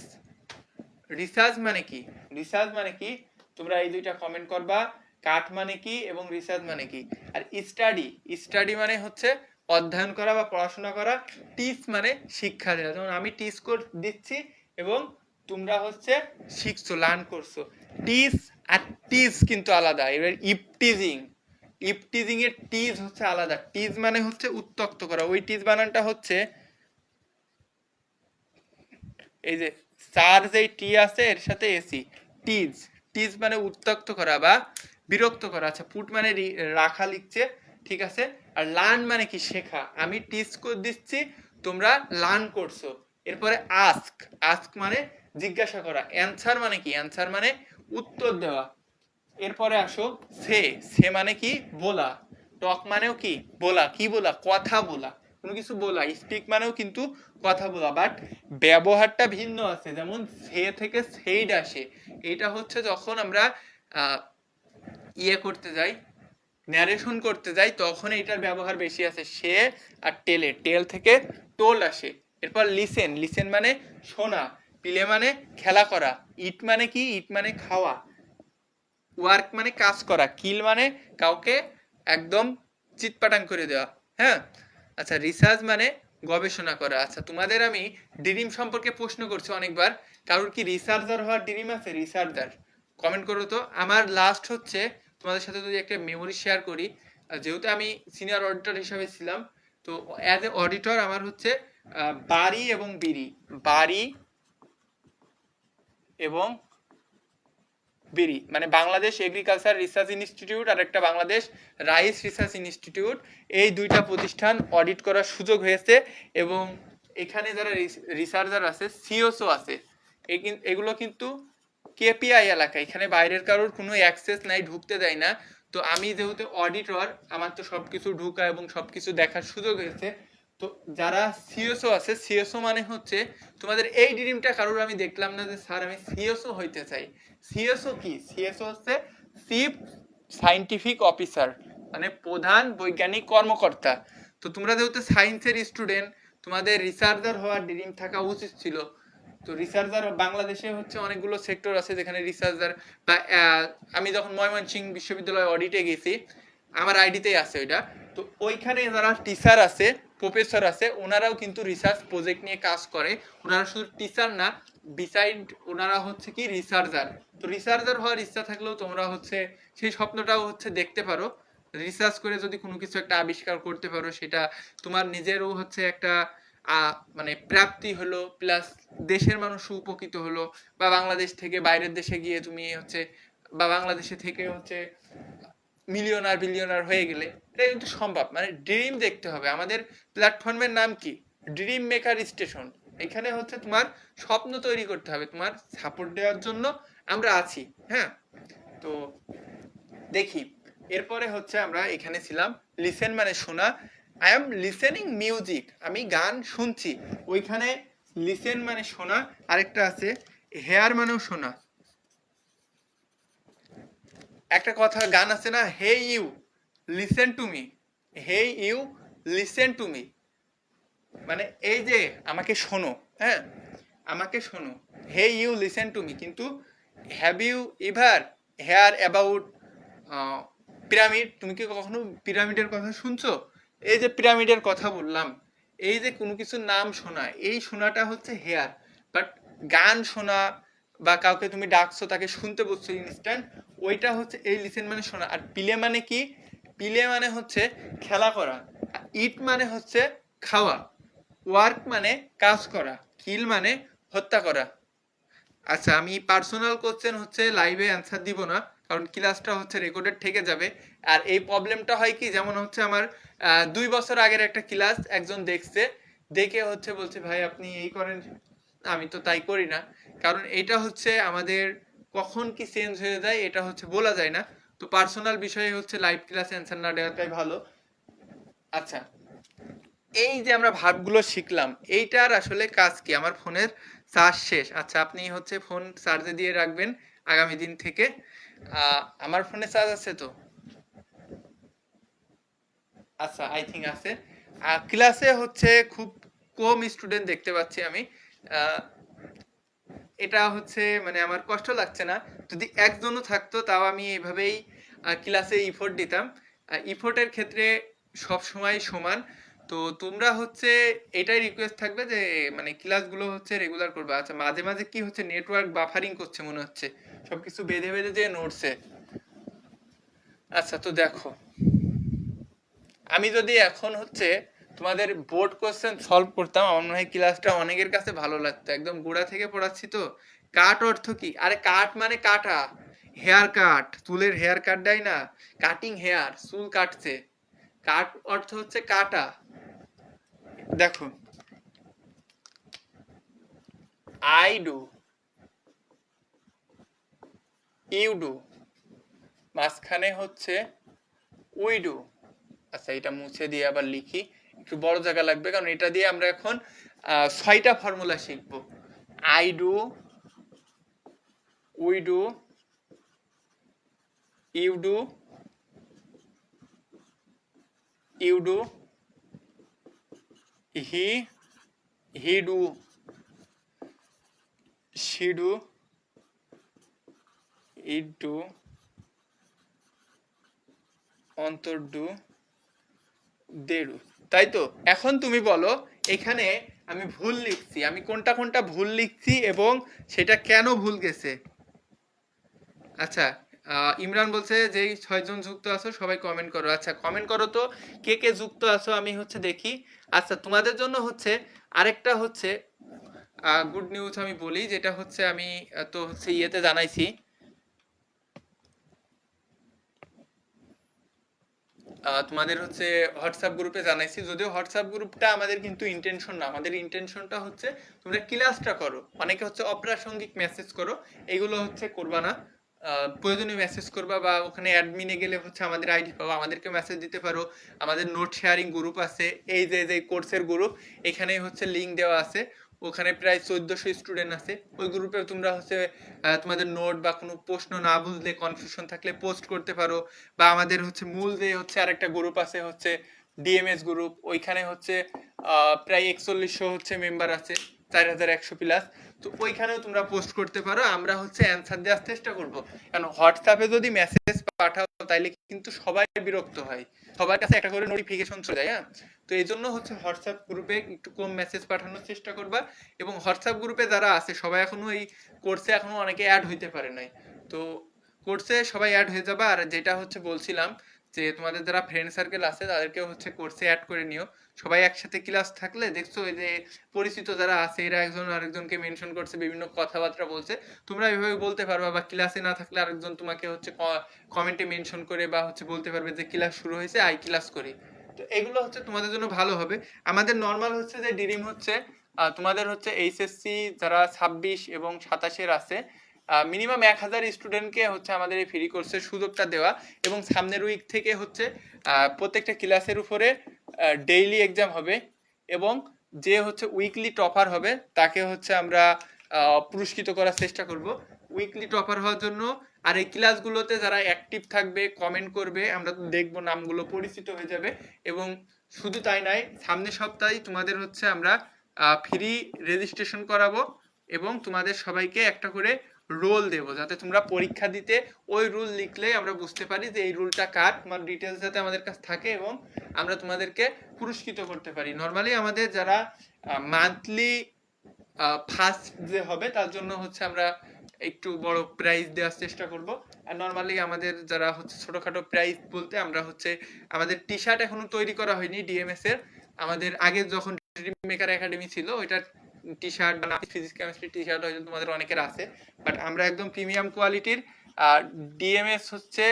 রিসার্চ মানে কি, রিসার্চ মানে কি তোমরা এই দুইটা কমেন্ট করবা। কাট মানে কি এবং রিসার্চ মানে কি। আর স্টাডি, স্টাডি মানে হচ্ছে অধ্যয়ন করা বা পড়াশোনা করা। টিচ মানে শিক্ষা দেওয়া, যেমন আমি টিচ দিচ্ছি এবং তোমরা হচ্ছে শিখছো, লার্ন করছো। টিচ আর টিজ কিন্তু আলাদা। এবার ইপটিজিং, ইপটিজিং এর টিজ হচ্ছে আলাদা। টিজ মানে হচ্ছে উত্তক্ত করা, ওই টিজ বানানটা হচ্ছে এই যে চার যে টি আছে এর সাথে এসি, টিজ। টিজ মানে উত্তক্ত করা বা বিরক্ত করা। আচ্ছা পুট মানে রাখা লিখছে, ঠিক আছে। আর লার্ন মানে কি শেখা, আমি টিচ করে দিচ্ছি তোমরা লার্ন করছো। এরপরে আস্ক, আস্ক মানে জিজ্ঞাসা করা। অ্যানসার মানে কি, অ্যানসার মানে উত্তর দেওয়া। এরপরে আসো সে, সে মানে কি বলা। টক মানেও কি বলা, কি বলা, কথা বলা, কোনো কিছু বলা। স্পিক মানেও কিন্তু কথা বলা, বাট ব্যবহারটা ভিন্ন আছে। যেমন সে থেকে সেইড আসে, এটা হচ্ছে যখন আমরা ইয়ে করতে যাই, ন্যারেশন করতে যাই, তখন এইটার ব্যবহার বেশি আছে। সে আর টেলে, টেল থেকে টোল আসে। এরপর লিসেন, লিসেন মানে শোনা। প্লে মানে খেলা করা। ইট মানে কি, ইট মানে খাওয়া। ওয়ার্ক মানে কাজ করা। কিল মানে কাউকে একদম চিৎপাটাং করে দেওয়া। হ্যাঁ, আচ্ছা রিসার্চ মানে গবেষণা করা। আচ্ছা তোমাদের আমি ড্রিম সম্পর্কে প্রশ্ন করছি অনেকবার, কারোর কি রিসার্চার হওয়ার ড্রিম আছে? রিসার্চার কমেন্ট করো তো। আমার লাস্ট হচ্ছে তোমাদের সাথে যদি একটা মেমোরি শেয়ার করি, যেহেতু আমি সিনিয়র অডিটর হিসাবে ছিলাম, তো অ্যাজ এ অডিটর আমার হচ্ছে বাড়ি এবং বিড়ি, বাড়ি এবং বিরি মানে বাংলাদেশ এগ্রিকালচার রিসার্চ ইনস্টিটিউট আর একটা বাংলাদেশ রাইস রিসার্চ ইনস্টিটিউট, এই দুইটা প্রতিষ্ঠান অডিট করার সুযোগ হয়েছে। এবং এখানে যারা রিসার্চার আছে, সিওসও আছে, এগুলো কিন্তু কেপিআই এলাকা, এখানে বাইরের কারোর কোনো অ্যাক্সেস নাই, ঢুকতে দেয় না। তো আমি যেহেতু অডিটর, আমার তো সবকিছু ঢুকা এবং সবকিছু দেখার সুযোগ হয়েছে। তো যারা সিএসও আছে, সিএসও মানে হচ্ছে তোমাদের এই ড্রিমটা কারোর আমি দেখলাম না যে স্যার আমি সিএসও হইতে চাই। সিএসও কি, সিএসও হচ্ছে চিফ সায়েন্টিফিক অফিসার, মানে প্রধান বৈজ্ঞানিক কর্মকর্তা। তো তোমরা যেহেতু সায়েন্সের স্টুডেন্ট, তোমাদের রিসার্চার হওয়ার ড্রিম থাকা উচিত ছিল। তো রিসার্চার বাংলাদেশে হচ্ছে অনেকগুলো সেক্টর আছে যেখানে রিসার্চার, বা আমি যখন ময়মনসিংহ বিশ্ববিদ্যালয়ে অডিটে গেছি, আমার আইডিতেই আছে ওইটা। তো ওইখানে যারা টিচার আছে, প্রফেসর আছে, ওনারাও কিন্তু রিসার্চ প্রজেক্ট নিয়ে কাজ করে। ওনারা শুধু টিচার না, বিসাইড ওনারা হচ্ছে কি রিসার্চার। তো রিসার্চার হওয়ার ইচ্ছা থাকলেও তোমরা হচ্ছে সেই স্বপ্নটাও হচ্ছে দেখতে পারো। রিসার্চ করে যদি কোনো কিছু একটা আবিষ্কার করতে পারো, সেটা তোমার নিজেরও হচ্ছে একটা মানে প্রাপ্তি হলো, প্লাস দেশের মানুষ উপকৃত হলো। বা বাংলাদেশ থেকে বাইরের দেশে গিয়ে তুমি হচ্ছে, বা বাংলাদেশে থেকে হচ্ছে মিলিয়নার বিলিয়নার হয়ে গেলে, এটা কিন্তু সম্ভব। মানে ড্রিম দেখতে হবে। আমাদের প্ল্যাটফর্মের নাম কি, ড্রিম মেকার স্টেশন। এখানে হচ্ছে তোমার স্বপ্ন তৈরি করতে হবে, তোমার সাপোর্ট দেওয়ার জন্য আমরা আছি। হ্যাঁ, তো দেখি এরপরে হচ্ছে আমরা এখানে ছিলাম লিসেন মানে শোনা। আই এম লিসেনিং মিউজিক, আমি গান শুনছি। ওইখানে লিসেন মানে শোনা। আরেকটা আছে হেয়ার মানেও শোনা। একটা কথা গান আছে না, hey you listen to me, hey you listen to me, মানে এই যে আমাকে শোনো, হ্যাঁ আমাকে শোনো, hey you listen to me. কিন্তু have you ever hear about pyramid? তুমি কি কখনো পিরামিডের কথা শুনছো? এই যে পিরামিডের কথা বললাম, এই যে কোনো কিছুর নাম শোনা, এই শোনাটা হচ্ছে হেয়ার। বাট গান শোনা বা কাউকে তুমি ডাকছো, তাকে শুনতে বলছো ইনস্ট্যান্ট, ওইটা হচ্ছে এই লিসেন মানে শোনা। আর পিলে মানে কি, পিলে মানে হচ্ছে খেলা করা। ইট মানে হচ্ছে খাওয়া। ওয়ার্ক মানে কাজ করা। কিল মানে হত্যা করা। আচ্ছা আমি পার্সোনাল কোশ্চেন হচ্ছে লাইভে অ্যান্সার দিব না, কারণ ক্লাসটা হচ্ছে রেকর্ডেড থেকে যাবে। আর এই প্রবলেমটা হয় কি, যেমন হচ্ছে আমার 2 বছর আগের একটা ক্লাস একজন দেখছে, দেখে হচ্ছে বলছে ভাই আপনি এই করেন, আমি তো তাই করি না। কারণ এটা হচ্ছে আমাদের কখন কি চেঞ্জ হয়ে যায় এটা হচ্ছে বলা যায় না। তো পার্সোনাল বিষয়ে হচ্ছে লাইভ ক্লাসে অ্যান্সার না দেওয়াটাই ভালো। আচ্ছা, এই যে আমরা ভার্বগুলো শিখলাম, এইটার আসলে কাজ কি? আমার ফোনের চার্জ শেষ। আচ্ছা, আপনি হচ্ছে ফোন চার্জে দিয়ে রাখবেন আগামী দিন থেকে। আমার ফোনে চার্জ আছে তো? আচ্ছা, আই থিঙ্ক আছে। ক্লাসে হচ্ছে খুব কম স্টুডেন্ট দেখতে পাচ্ছি আমি। আহ, এটা হচ্ছে মানে আমার কষ্ট লাগছে না। যদি একজনও থাকতো তাও আমি এইভাবেই ক্লাসে ইফোর্ট দিতাম। ইফোর্টের ক্ষেত্রে সব সময় সমান। তো তোমরা হচ্ছে এটাই রিকোয়েস্ট থাকবে যে মানে ক্লাসগুলো হচ্ছে রেগুলার করবে। আচ্ছা, মাঝে মাঝে কি হচ্ছে, নেটওয়ার্ক বাফারিং করছে মনে হচ্ছে, সবকিছু বেঁধে বেঁধে যে নড়ছে। আচ্ছা, তো দেখো, আমি যদি এখন হচ্ছে তোমাদের বোর্ড কোশ্চেন সলভ করতাম, আমার মনে হয় ক্লাসটা অনেকের কাছে ভালো লাগতো। একদম গোড়া থেকে পড়াচ্ছি তো। কাট অর্থ কি? আরে কাট মানে কাটা, হেয়ার কাট, চুলের হেয়ার কাট দেয় না, কাটিং হেয়ার, চুল কাটছে। কাট অর্থ হচ্ছে কাটা। দেখো, আই ডু, ইউ ডু, মাঝখানে হচ্ছে উই ডু। আচ্ছা, এটা মুছে দিয়ে আবার লিখি, একটু বড় জায়গা লাগবে, কারণ এটা দিয়ে আমরা এখন 6টা ফর্মুলা শিখবো। I do, we do, you do, you do, he do, she do, it do, অন্তর ডু, দে ডু। তাই তো? এখন তুমি বলো, এখানে আমি ভুল লিখছি, আমি কোনটা কোনটা ভুল লিখছি এবং সেটা কেন ভুল গেছে। আচ্ছা, ইমরান বলছে যে 6 জন যুক্ত আছো সবাই কমেন্ট করো। আচ্ছা, কমেন্ট করো তো কে কে যুক্ত আছো, আমি হচ্ছে দেখি। আচ্ছা, তোমাদের জন্য হচ্ছে আরেকটা হচ্ছে গুড নিউজ আমি বলি, যেটা হচ্ছে আমি তো হচ্ছে ইয়েতে জানাইছি, তোমাদের হচ্ছে হোয়াটসঅ্যাপ গ্রুপে জানাইছি। যদিও হোয়াটসঅ্যাপ গ্রুপটা আমাদের কিন্তু ইন্টেনশন না, আমাদের ইন্টেনশনটা হচ্ছে তোমরা ক্লাসটা করো। অনেকে হচ্ছে অপ্রাসঙ্গিক মেসেজ করো, এগুলো হচ্ছে করবা না। প্রয়োজনীয় মেসেজ করবা, বা ওখানে অ্যাডমিনে গেলে হচ্ছে আমাদের আইডি পাবো, আমাদেরকে মেসেজ দিতে পারো। আমাদের নোট শেয়ারিং গ্রুপ আছে, এই যে কোর্সের গ্রুপ, এখানে হচ্ছে লিঙ্ক দেওয়া আছে। ওখানে প্রায় 1400 স্টুডেন্ট আছে। ওই গ্রুপে তোমরা হচ্ছে তোমাদের নোট বা কোনো প্রশ্ন না বুঝলে, কনফিউশন থাকলে পোস্ট করতে পারো। বা আমাদের হচ্ছে মূল যে হচ্ছে আরেকটা গ্রুপ আছে হচ্ছে ডিএমএস গ্রুপ, ওইখানে হচ্ছে প্রায় 4100 হচ্ছে মেম্বার আছে, 4100 প্লাস। তো ওইখানেও তোমরা পোস্ট করতে পারো, আমরা হচ্ছে অ্যান্সার দেওয়ার চেষ্টা করব। কারণ হোয়াটসঅ্যাপে যদি মেসেজ পাঠাও তাইলে কিন্তু সবাই বিরক্ত হয়, সবার কাছে একটা করে নোটিফিকেশন চলে যায়। হ্যাঁ, তো এই জন্য হচ্ছে হোয়াটসঅ্যাপ গ্রুপে একটু কম মেসেজ পাঠানোর চেষ্টা করবা। এবং হোয়াটসঅ্যাপ গ্রুপে যারা আছে সবাই এখনো এই কোর্সে এখনো অনেকে অ্যাড হইতে পারে নাই। তো কোর্সে সবাই অ্যাড হয়ে যাবে। আর যেটা হচ্ছে বলছিলাম, যে তোমাদের যারা ফ্রেন্ড সার্কেল আছে তাদেরকেও হচ্ছে কোর্সে অ্যাড করে নিও। সবাই একসাথে ক্লাস থাকলে দেখছো এই যে পরিচিত যারা আছে এরা একজন আরেকজনকে মেনশন করছে, বিভিন্ন কথাবার্তা বলছে, তোমরা এভাবে বলতে পারবা। বা ক্লাসে না থাকলে আরেকজন তোমাকে হচ্ছে কমেন্টে মেনশন করে বা হচ্ছে বলতে পারবে যে ক্লাস শুরু হয়েছে, আই ক্লাস করি। তো এগুলো হচ্ছে তোমাদের জন্য ভালো হবে। আমাদের নর্মাল হচ্ছে যে ডিরিম হচ্ছে তোমাদের হচ্ছে এইচএসসি যারা 26 এবং 27-এর আছে, মিনিমাম 1000 স্টুডেন্টকে হচ্ছে আমাদের এই ফ্রি কোর্সের সুযোগটা দেওয়া। এবং সামনের উইক থেকে হচ্ছে প্রত্যেকটা ক্লাসের উপরে ডেইলি এক্সাম হবে। এবং যে হচ্ছে উইকলি টপার হবে তাকে হচ্ছে আমরা পুরস্কৃত করার চেষ্টা করব উইকলি টপার হওয়ার জন্য। আর এই ক্লাসগুলোতে যারা অ্যাক্টিভ থাকবে, কমেন্ট করবে, আমরা তো দেখবো, নামগুলো পরিচিত হয়ে যাবে। এবং শুধু তাই নয়, সামনের সপ্তাহে তোমাদের হচ্ছে আমরা ফ্রি রেজিস্ট্রেশন করাবো এবং তোমাদের সবাইকে একটা করে রোল দেবো, যাতে তোমরা পরীক্ষা দিতে ওই রুল লিখলেই আমরা বুঝতে পারি যে এই রুলটা কার, তোমার ডিটেলস যাতে আমাদের কাছে থাকে এবং আমরা তোমাদেরকে পুরস্কৃত করতে পারি। নর্মালি আমাদের যারা মান্থলি ফার্স্ট যে হবে তার জন্য হচ্ছে আমরা একটু বড় প্রাইজ দেওয়ার চেষ্টা করব। আর নর্মালি আমাদের যারা হচ্ছে ছোটখাটো প্রাইজ বলতে আমরা হচ্ছে আমাদের টি শার্ট এখনো তৈরি করা হয়নি ডিএমএস এর। আমাদের আগে যখন ড্রিম মেকার একাডেমি ছিল ওইটার টি শার্ট বা ফিজিক্স কেমিস্ট্রি টি শার্ট হয়তো তোমাদের অনেকের আছে, বাট আমরা একদম প্রিমিয়াম কোয়ালিটির ডিএমএস হচ্ছে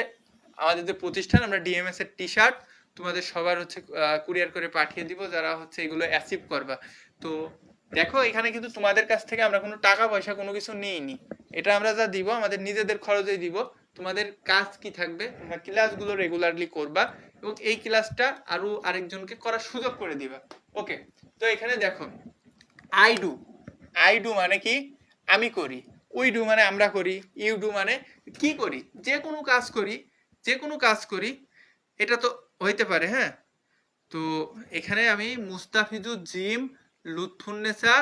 আমাদের যে প্রতিষ্ঠান, আমরা ডিএমএস এর টি শার্ট তোমাদের সবার হচ্ছে কুরিয়ার করে পাঠিয়ে দিব যারা হচ্ছে এগুলো অ্যাচিভ করবা। তো দেখো, এখানে কিন্তু তোমাদের কাছ থেকে আমরা কোনো টাকা পয়সা কোনো কিছু নিইনি, এটা আমরা যা দিব আমাদের নিজেদের খরচেই দিব। তোমাদের কাজ কি থাকবে, তোমরা ক্লাসগুলো রেগুলারলি করবা এবং এই ক্লাসটা আরো আরেকজনকে করার সুযোগ করে দিবা। ওকে, তো এখানে দেখো আই ডু, আই ডু মানে কি, আমি করি। উই ডু মানে আমরা করি। ইউ ডু মানে কি করি, যে কোনো কাজ করি, যে কোনো কাজ করি, এটা তো হইতে পারে। হ্যাঁ, তো এখানে আমি মুস্তাফিজুর, জিম, লুৎফুন্নেসা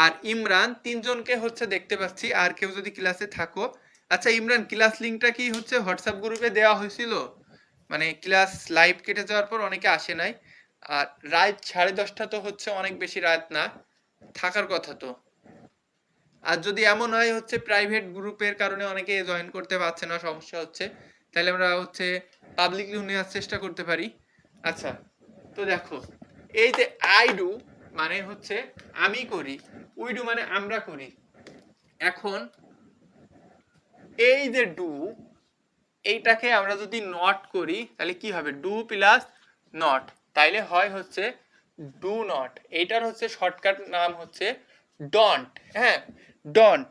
আর ইমরান তিনজনকে হচ্ছে দেখতে পাচ্ছি। আর কেউ যদি ক্লাসে থাকো, আচ্ছা ইমরান, ক্লাস লিঙ্কটা কি হচ্ছে হোয়াটসঅ্যাপ গ্রুপে দেওয়া হয়েছিল? মানে ক্লাস লাইভ কেটে যাওয়ার পর অনেকে আসে নাই। আর রাত 10:30 তো হচ্ছে অনেক বেশি রাত না, থাকার কথা তো। আর যদি এমন হয় হচ্ছে প্রাইভেট গ্রুপের কারণে অনেকে জয়েন করতে পারছে না, সমস্যা হচ্ছে, তাহলে আমরা হচ্ছে পাবলিকলি নেওয়ার চেষ্টা করতে পারি। আচ্ছা, তো দেখো এই যে আই ডু মানে হচ্ছে আমি করি, উই ডু মানে আমরা করি। এখন এই যে ডু, এইটাকে আমরা যদি নট করি তাহলে কি হবে, ডু প্লাস নট, তাইলে হয় হচ্ছে ডু নট। এইটার হচ্ছে শর্টকাট নাম হচ্ছে ডন্ট। হ্যাঁ, ডন্ট।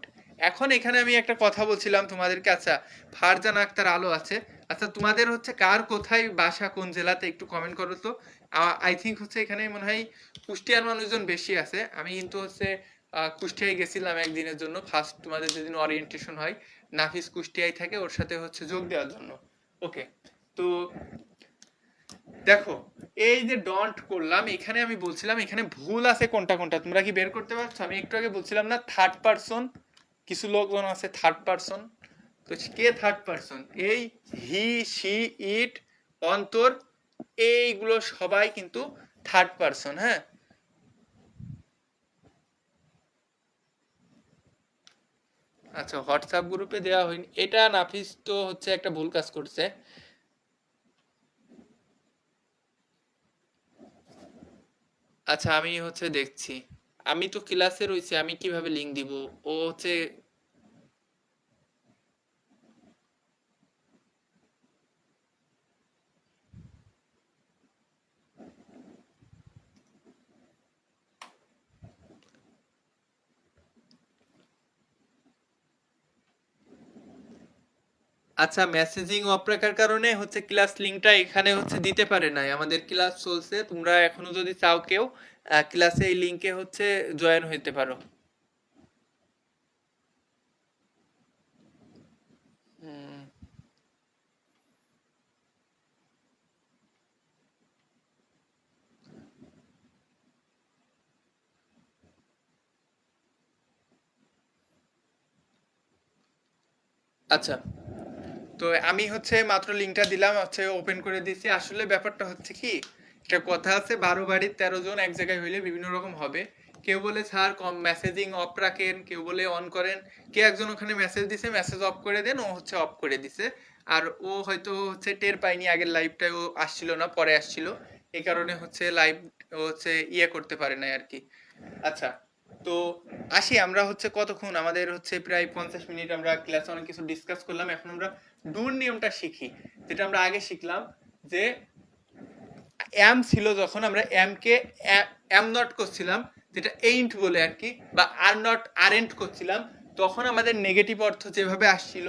এখন এখানে আমি একটা কথা বলছিলাম তোমাদেরকে, আচ্ছা ফারজান আক্তার আলো আছে, আচ্ছা তোমাদের হচ্ছে কার কোথায় বাসা, কোন জেলাতে, একটু কমেন্ট করো তো। আই থিঙ্ক হচ্ছে এখানে মনে হয় কুষ্টিয়ার মানুষজন বেশি আছে। আমি কিন্তু হচ্ছে কুষ্টিয়ায় গেছিলাম একদিনের জন্য, ফার্স্ট তোমাদের যেদিন ওরিয়েন্টেশন হয়, নাফিস কুষ্টিয়ায় থাকে, ওর সাথে হচ্ছে যোগ দেওয়ার জন্য। ওকে, তো দেখো এই যে ডন্ট করলাম, এখানে আমি বলছিলাম এখানে ভুল আছে কোনটা কোনটা, তোমরা কি বের করতে পারছো? আমি একটু আগে বলছিলাম না থার্ড পারসন, কিছু লোকজন আছে থার্ড পারসন। তো কে থার্ড পারসন? এই হি, সি, ইট, অন্তর, এইগুলো সবাই কিন্তু থার্ড পারসন। হ্যাঁ, আচ্ছা হোয়াটসঅ্যাপ গ্রুপে দেওয়া হয়নি, এটা নাফিস তো হচ্ছে একটা ভুল কাজ করছে। আচ্ছা আমি হচ্ছে দেখছি, আমি তো ক্লাসে রয়েছে, আমি কিভাবে লিংক দিব? ও হচ্ছে আচ্ছা মেসেজিং অফ রাখার কারণে হচ্ছে ক্লাস লিংকটা এখানে হচ্ছে দিতে পারে নাই। আমাদের ক্লাস চলছে, তোমরা এখনো যদি চাও কেউ ক্লাসে এই লিংকে হচ্ছে জয়েন হইতে পারো। হুম, আচ্ছা, তো আমি হচ্ছে মাত্র লিংকটা দিলাম, হচ্ছে ওপেন করে দিয়েছি। আসলে ব্যাপারটা হচ্ছে কি, একটা কথা আছে 12 বাড়ির 13 জন এক জায়গায় হইলে বিভিন্ন রকম হবে। কেউ বলে স্যার কম মেসেজিং অফ রাখেন, কেউ বলে অন করেন। কে একজন ওখানে মেসেজ দিছে, মেসেজ অফ করে দেন, ও হচ্ছে অফ করে দিছে। আর ও হয়তো হচ্ছে টের পায়নি, আগের লাইভটায় ও আসছিল না, পরে আসছিল, এই কারণে হচ্ছে লাইভ ও হচ্ছে ইয়ে করতে পারে না আর কি। আচ্ছা, তো আসি আমরা হচ্ছে কতক্ষণ, আমাদের হচ্ছে প্রায় 50 মিনিট আমরা ক্লাসে অনেক কিছু ডিসকাস করলাম। এখন আমরা ডুর নিয়মটা শিখি, যেটা আমরা আগে শিখলাম যে এম ছিল, যখন আমরা এম কে এম নট করছিলাম, যেটা এইন্ট বলে আর কি, বা আর নট আরেন্ট করছিলাম, তখন আমাদের নেগেটিভ অর্থ যেভাবে আসছিল,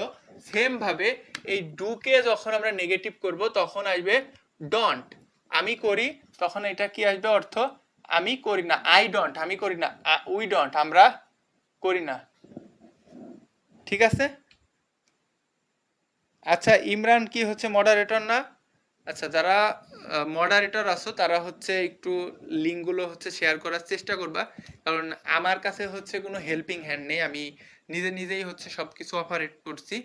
সেম ভাবে এই ডুকে যখন আমরা নেগেটিভ করব তখন আসবে ডন্ট। আমি করি, তখন এটা কি আসবে অর্থ, আমি করি না। আই ডন্ট, আমি করি না। উই ডন্ট, আমরা করি না। ঠিক আছে। আচ্ছা ইমরান কি হচ্ছে মডারেটর না? আচ্ছা, যারা মডারেটর আছো তারা হচ্ছে একটু লিঙ্কগুলো হচ্ছে শেয়ার করার চেষ্টা করবা, কারণ আমার কাছে হচ্ছে কোনো হেল্পিং হ্যান্ড নেই, আমি নিজে নিজেই হচ্ছে সব কিছু অপারেট করছি।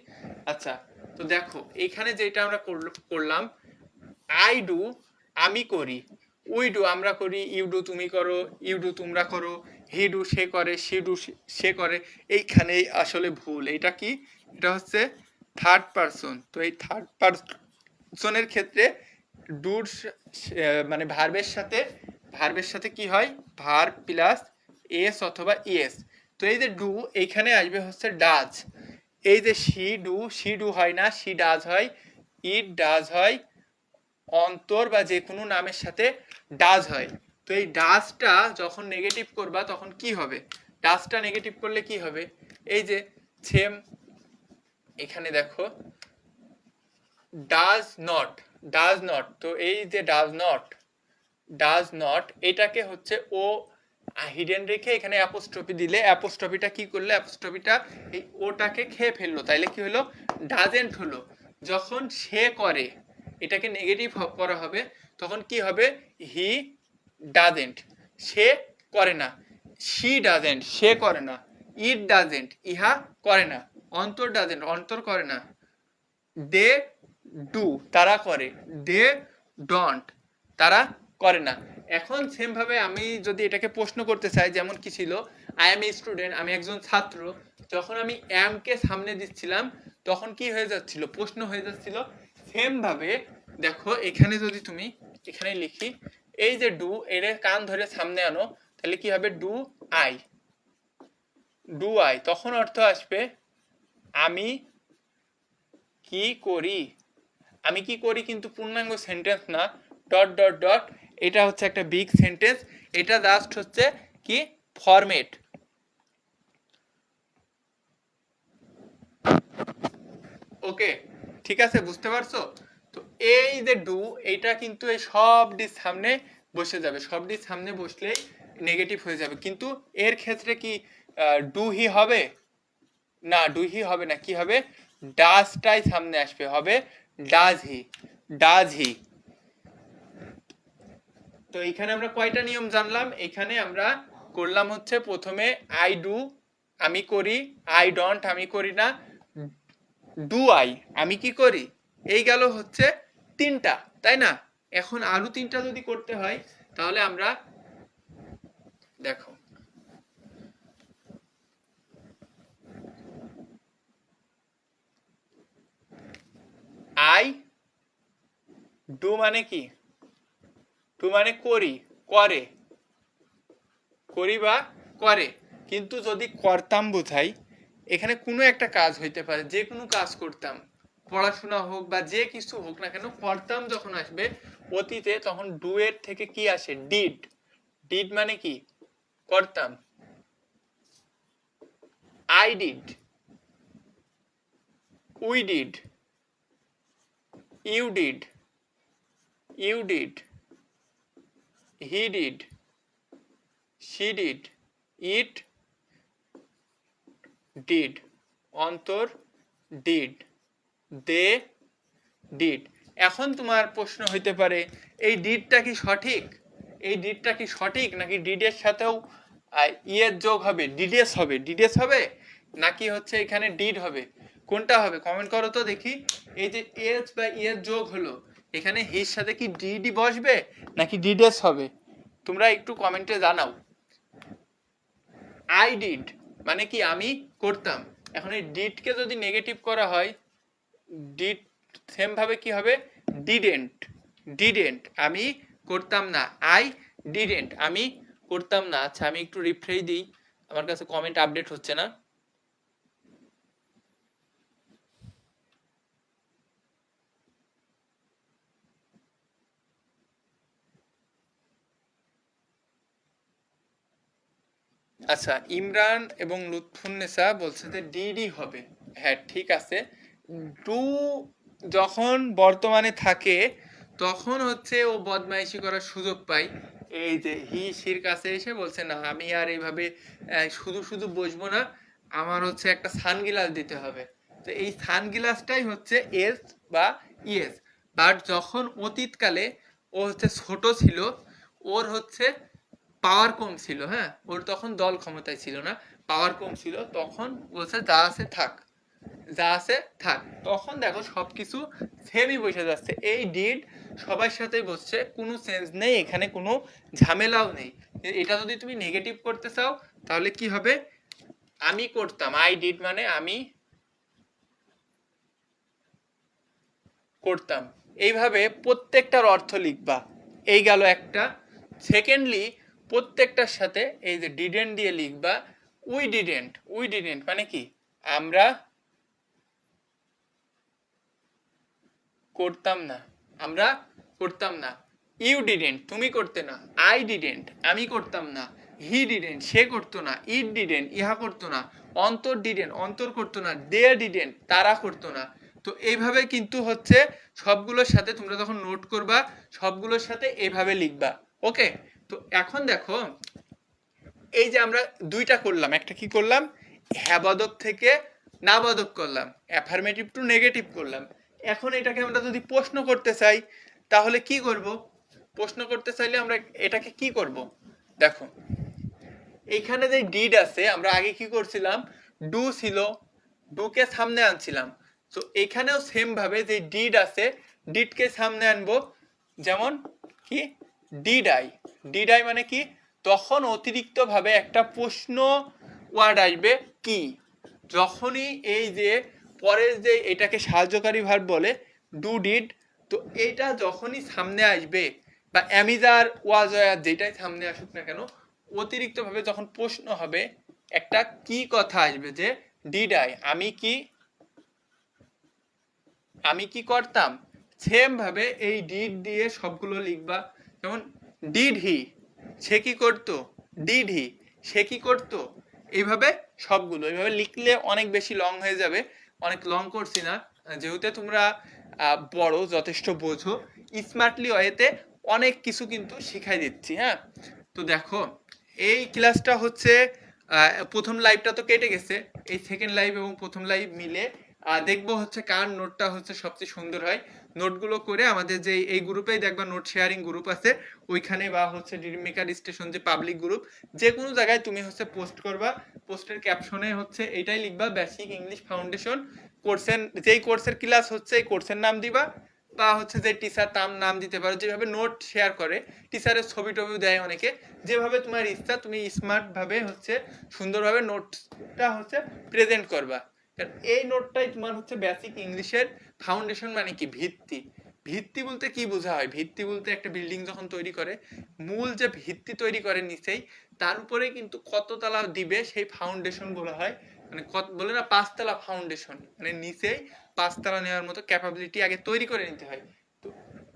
আচ্ছা, তো দেখো এইখানে যেটা আমরা করলাম, আই ডু আমি করি, উই ডু আমরা করি, ইউ ডু তুমি করো, ইউ ডু তোমরা করো, হি ডু সে করে, সি ডু সে করে। এইখানেই আসলে ভুল। এটা কি, এটা হচ্ছে থার্ড পারসন। তো এই থার্ড পারসনের ক্ষেত্রে ডুর মানে ভার্বের সাথে কি হয়, ভার্ব প্লাস এস অথবা ইএস। তো এই যে ডু, এইখানে আসবে হচ্ছে ডাজ। এই যে সি ডু হয় না, সি ডাজ হয়, ইট ডাজ হয়, অন্তর বা যে কোনো নামের সাথে ডাজ হয়। তো এই ডাজটা যখন নেগেটিভ করবা তখন কি হবে, ডাজটা নেগেটিভ করলে কি হবে, এই যে সেম, এখানে দেখো ডাজ নট, তো এই যে ডাজ নট এটাকে হচ্ছে ও হিডেন রেখে এখানে অ্যাপোস্ট্রফি দিলে অ্যাপোস্ট্রফিটা কি করলো, অ্যাপোস্ট্রফিটা এই ওটাকে খেয়ে ফেললো, তাইলে কি হলো, ডাজেন্ট হলো। যখন সে করে এটাকে নেগেটিভ করা হবে তখন কি হবে, হি ডাজেন্ট, সে করে না, শি ডাজেন্ট, সে করে না, ইট ডাজেন্ট, ইহা করে না, অন্তর ডাজেন্ট, অন্তর করে না, দে ডু, তারা করে, দে ডন্ট, তারা করে না। এখন সেম ভাবে আমি যদি এটাকে প্রশ্ন করতে চাই, যেমন কি ছিল, আই এম এ স্টুডেন্ট, আমি একজন ছাত্র, যখন আমি এম কে সামনে দিচ্ছিলাম তখন কি হয়ে যাচ্ছিল, প্রশ্ন হয়ে যাচ্ছিল। সেম ভাবে দেখো এখানে যদি তুমি এখানে লিখি, এই যে ডু এর কান ধরে সামনে আনো, তাহলে কি হবে, ডু আই, তখন অর্থ আসবে আমি কি করি, আমি কি করি, কিন্তু পূর্ণাঙ্গ সেন্টেন্স না, ডট ডট ডট, এটা হচ্ছে একটা বিগ সেন্টেন্স, এটা জাস্ট হচ্ছে কি ফরম্যাট। ওকে, ঠিক আছে, বুঝতে পারছো? তো এই যে ডু, এইটা কিন্তু এই সবটির সামনে বসে যাবে, সবটির সামনে বসলেই নেগেটিভ হয়ে যাবে, কিন্তু এর ক্ষেত্রে কি ডু হি হবে না, ডু হি হবে না, কি হবে, ডাজটাই সামনে আসবে, হবে ডাজ হি। তো এখানে আমরা কয়টা নিয়ম জানলাম, এখানে আমরা করলাম হচ্ছে প্রথমে আই ডু, আমি করি, আই ডন্ট, আমি করি না, ডু আই, আমি কি করি, এই গেল হচ্ছে তিনটা, তাই না? এখন আরো তিনটা যদি করতে হয় তাহলে আমরা দেখো, আই ডু মানে কি, ডু মানে করি, করে, করি বা করে, কিন্তু যদি করতাম বোঝাই, এখানে কোনো একটা কাজ হইতে পারে, যে কোনো কাজ করতাম, পড়াশোনা হোক বা যে কিছু হোক না কেন, করতাম যখন আসবে অতীতে, তখন ডু এর থেকে কি আসে, ডিড মানে কি, করতাম, I did, we did, you did, he did, she did, it did, অন্তর did, they did। এখন তোমার প্রশ্ন হইতে পারে, এই ডিডটা কি সঠিক, নাকি ডিডের সাথেও ইয়ের যোগ হবে, ডিডেস হবে, নাকি হচ্ছে এখানে ডিড হবে, কোনটা হবে, কমেন্ট করো তো দেখি। এই যে এস বা ইয়ের যোগ হলো, এখানে হির সাথে কি ডিডি বসবে নাকি ডিডেস হবে, তোমরা একটু কমেন্টে জানাও। আই ডিড মানে কি, আমি করতাম, এখন এই ডিডকে যদি নেগেটিভ করা হয়, ডিড সেম ভাবে কি হবে, ডিডেন্ট, আমি করতাম না, আই ডিডেন্ট, আমি করতাম না। আচ্ছা আমি একটু রিফ্রেশ দিই, আমার কাছে কমেন্ট আপডেট হচ্ছে না। আচ্ছা ইমরান এবং লুৎফুন্নেসা বলছে যে ডিডি হবে, হ্যাঁ ঠিক আছে। ডু যখন বর্তমানে থাকে তখন হচ্ছে ও বদমাইশি করার সুযোগ পায়, এই যে হি সির কাছে এসে বলছে না আমি আর এইভাবে শুধু শুধু বসবো না, আমার হচ্ছে একটা সানগ্লাস দিতে হবে। তো এই সানগ্লাসটাই হচ্ছে এস বা ইয়েস। বাট যখন অতীতকালে ও হচ্ছে ছোট ছিল, ওর হচ্ছে পাওয়ার কম ছিল, হ্যাঁ ওর তখন দল ক্ষমতায় ছিল না, পাওয়ার কম ছিল, তখন বলছে যা আছে থাক, তখন দেখো সবকিছু সেমই বসে যাচ্ছে, এই ডিড সবার সাথেই বসছে, কোনো সেন্স নেই এখানে, কোনো ঝামেলাও নেই। এটা যদি তুমি নেগেটিভ করতে চাও তাহলে কি হবে, আমি করতাম, আই ডিড মানে আমি করতাম, এইভাবে প্রত্যেকটার অর্থ লিখবা, এই গেল একটা। সেকেন্ডলি প্রত্যেকটার সাথে এই যে ডিডেন্ট দিয়ে লিখবা, উই ডিডেন্ট মানে কি, আমরা করতাম না, ইউ ডিডেন্ট তুমি করতে না, আই ডিডেন্ট আমি করতাম না, হি ডিডেন্ট সে করতো না, ইট ডিডেন্ট ইহা করতো না, অন্তর ডিডেন্ট অন্তর করতো না, দে ডিডেন্ট তারা করতো না, তো এইভাবে কিন্তু হচ্ছে সবগুলোর সাথে তোমরা যখন নোট করবা সবগুলোর সাথে এইভাবে লিখবা। ওকে, তো এখন দেখো এই যে আমরা দুইটা করলাম, একটা কি করলাম, হ্যাবাদক থেকে নাবাদক করলাম, অ্যাফার্মেটিভ টু নেগেটিভ করলাম। এখন এটাকে আমরা যদি প্রশ্ন করতে চাই তাহলে কি করব? প্রশ্ন করতে চাইলে আমরা এটাকে কি করব? দেখো এইখানে যে ডিড আছে, আমরা আগে কি করছিলাম, ডু ছিল, ডুকে সামনে আনছিলাম। তো এখানেও সেম ভাবে যে ডিড আছে, ডিডকে সামনে আনবো। যেমন কি, ডিড আই, ডিড আই মানে কি, তখন অতিরিক্ত ভাবে একটা প্রশ্ন ওয়ার্ড আসবে কি, যখনই এই যে পরের যে এটাকে সাহায্যকারী ভার্ব বলে ডু ডিড, তো এইটা যখনই সামনে আসবে বা অ্যামিজার ওয়াজ যেটাই সামনে আসুক না কেন, অতিরিক্ত ভাবে যখন প্রশ্ন হবে একটা কি কথা আসবে, যে ডিড আই, আমি কি করতাম। সেম ভাবে এই ডিড দিয়ে সবগুলো লিখবা। যেমন ডিড হি, সে কি করতো, ডিড হি, সে কি করতো, এইভাবে সবগুলো এইভাবে লিখলে অনেক বেশি লং হয়ে যাবে, অনেক লং করছি না, যেহেতু তোমরা বড় যথেষ্ট বোঝো, স্মার্টলি ওয়েতে অনেক কিছু কিন্তু শিখাই দিচ্ছি। হ্যাঁ, তো দেখো এই ক্লাসটা হচ্ছে প্রথম লাইভটা তো কেটে গেছে, এই সেকেন্ড লাইভ এবং প্রথম লাইভ মিলে দেখবো হচ্ছে কার নোটটা হচ্ছে সবচেয়ে সুন্দর হয়। নোটগুলো করে আমাদের যে এই গ্রুপেই দেখবা নোট শেয়ারিং গ্রুপ আছে, ওইখানে বা হচ্ছে ড্রিম মেকার স্টেশন যে পাবলিক গ্রুপ, যে কোনো জায়গায় তুমি হচ্ছে পোস্ট করবা। পোস্টের ক্যাপশনে হচ্ছে এটাই লিখবা, বেসিক ইংলিশ ফাউন্ডেশন কোর্সের, যেই কোর্সের ক্লাস হচ্ছে এই কোর্সের নাম দিবা, বা হচ্ছে যে টিচার তার নাম দিতে পারো। যেভাবে নোট শেয়ার করে, টিচারের ছবি টবি দেয় অনেকে, যেভাবে তোমার ইচ্ছা তুমি স্মার্ট ভাবে হচ্ছে সুন্দরভাবে নোটটা হচ্ছে প্রেজেন্ট করবা। এই নোটটাই তোমার হচ্ছে বেসিক ইংলিশের ফাউন্ডেশন, মানে কি ভিত্তি। ভিত্তি বলতে কি বোঝা হয়, ভিত্তি বলতে একটা বিল্ডিং যখন তৈরি করে, মূল যে ভিত্তি তৈরি করে নিচেই, তার উপরে কিন্তু কত তলা দিবে সেই ফাউন্ডেশন বলা হয়। মানে কত বলে না, পাঁচতলা ফাউন্ডেশন, মানে নিচেই পাঁচতলা নেওয়ার মতো ক্যাপাবিলিটি আগে তৈরি করে নিতে হয়। তো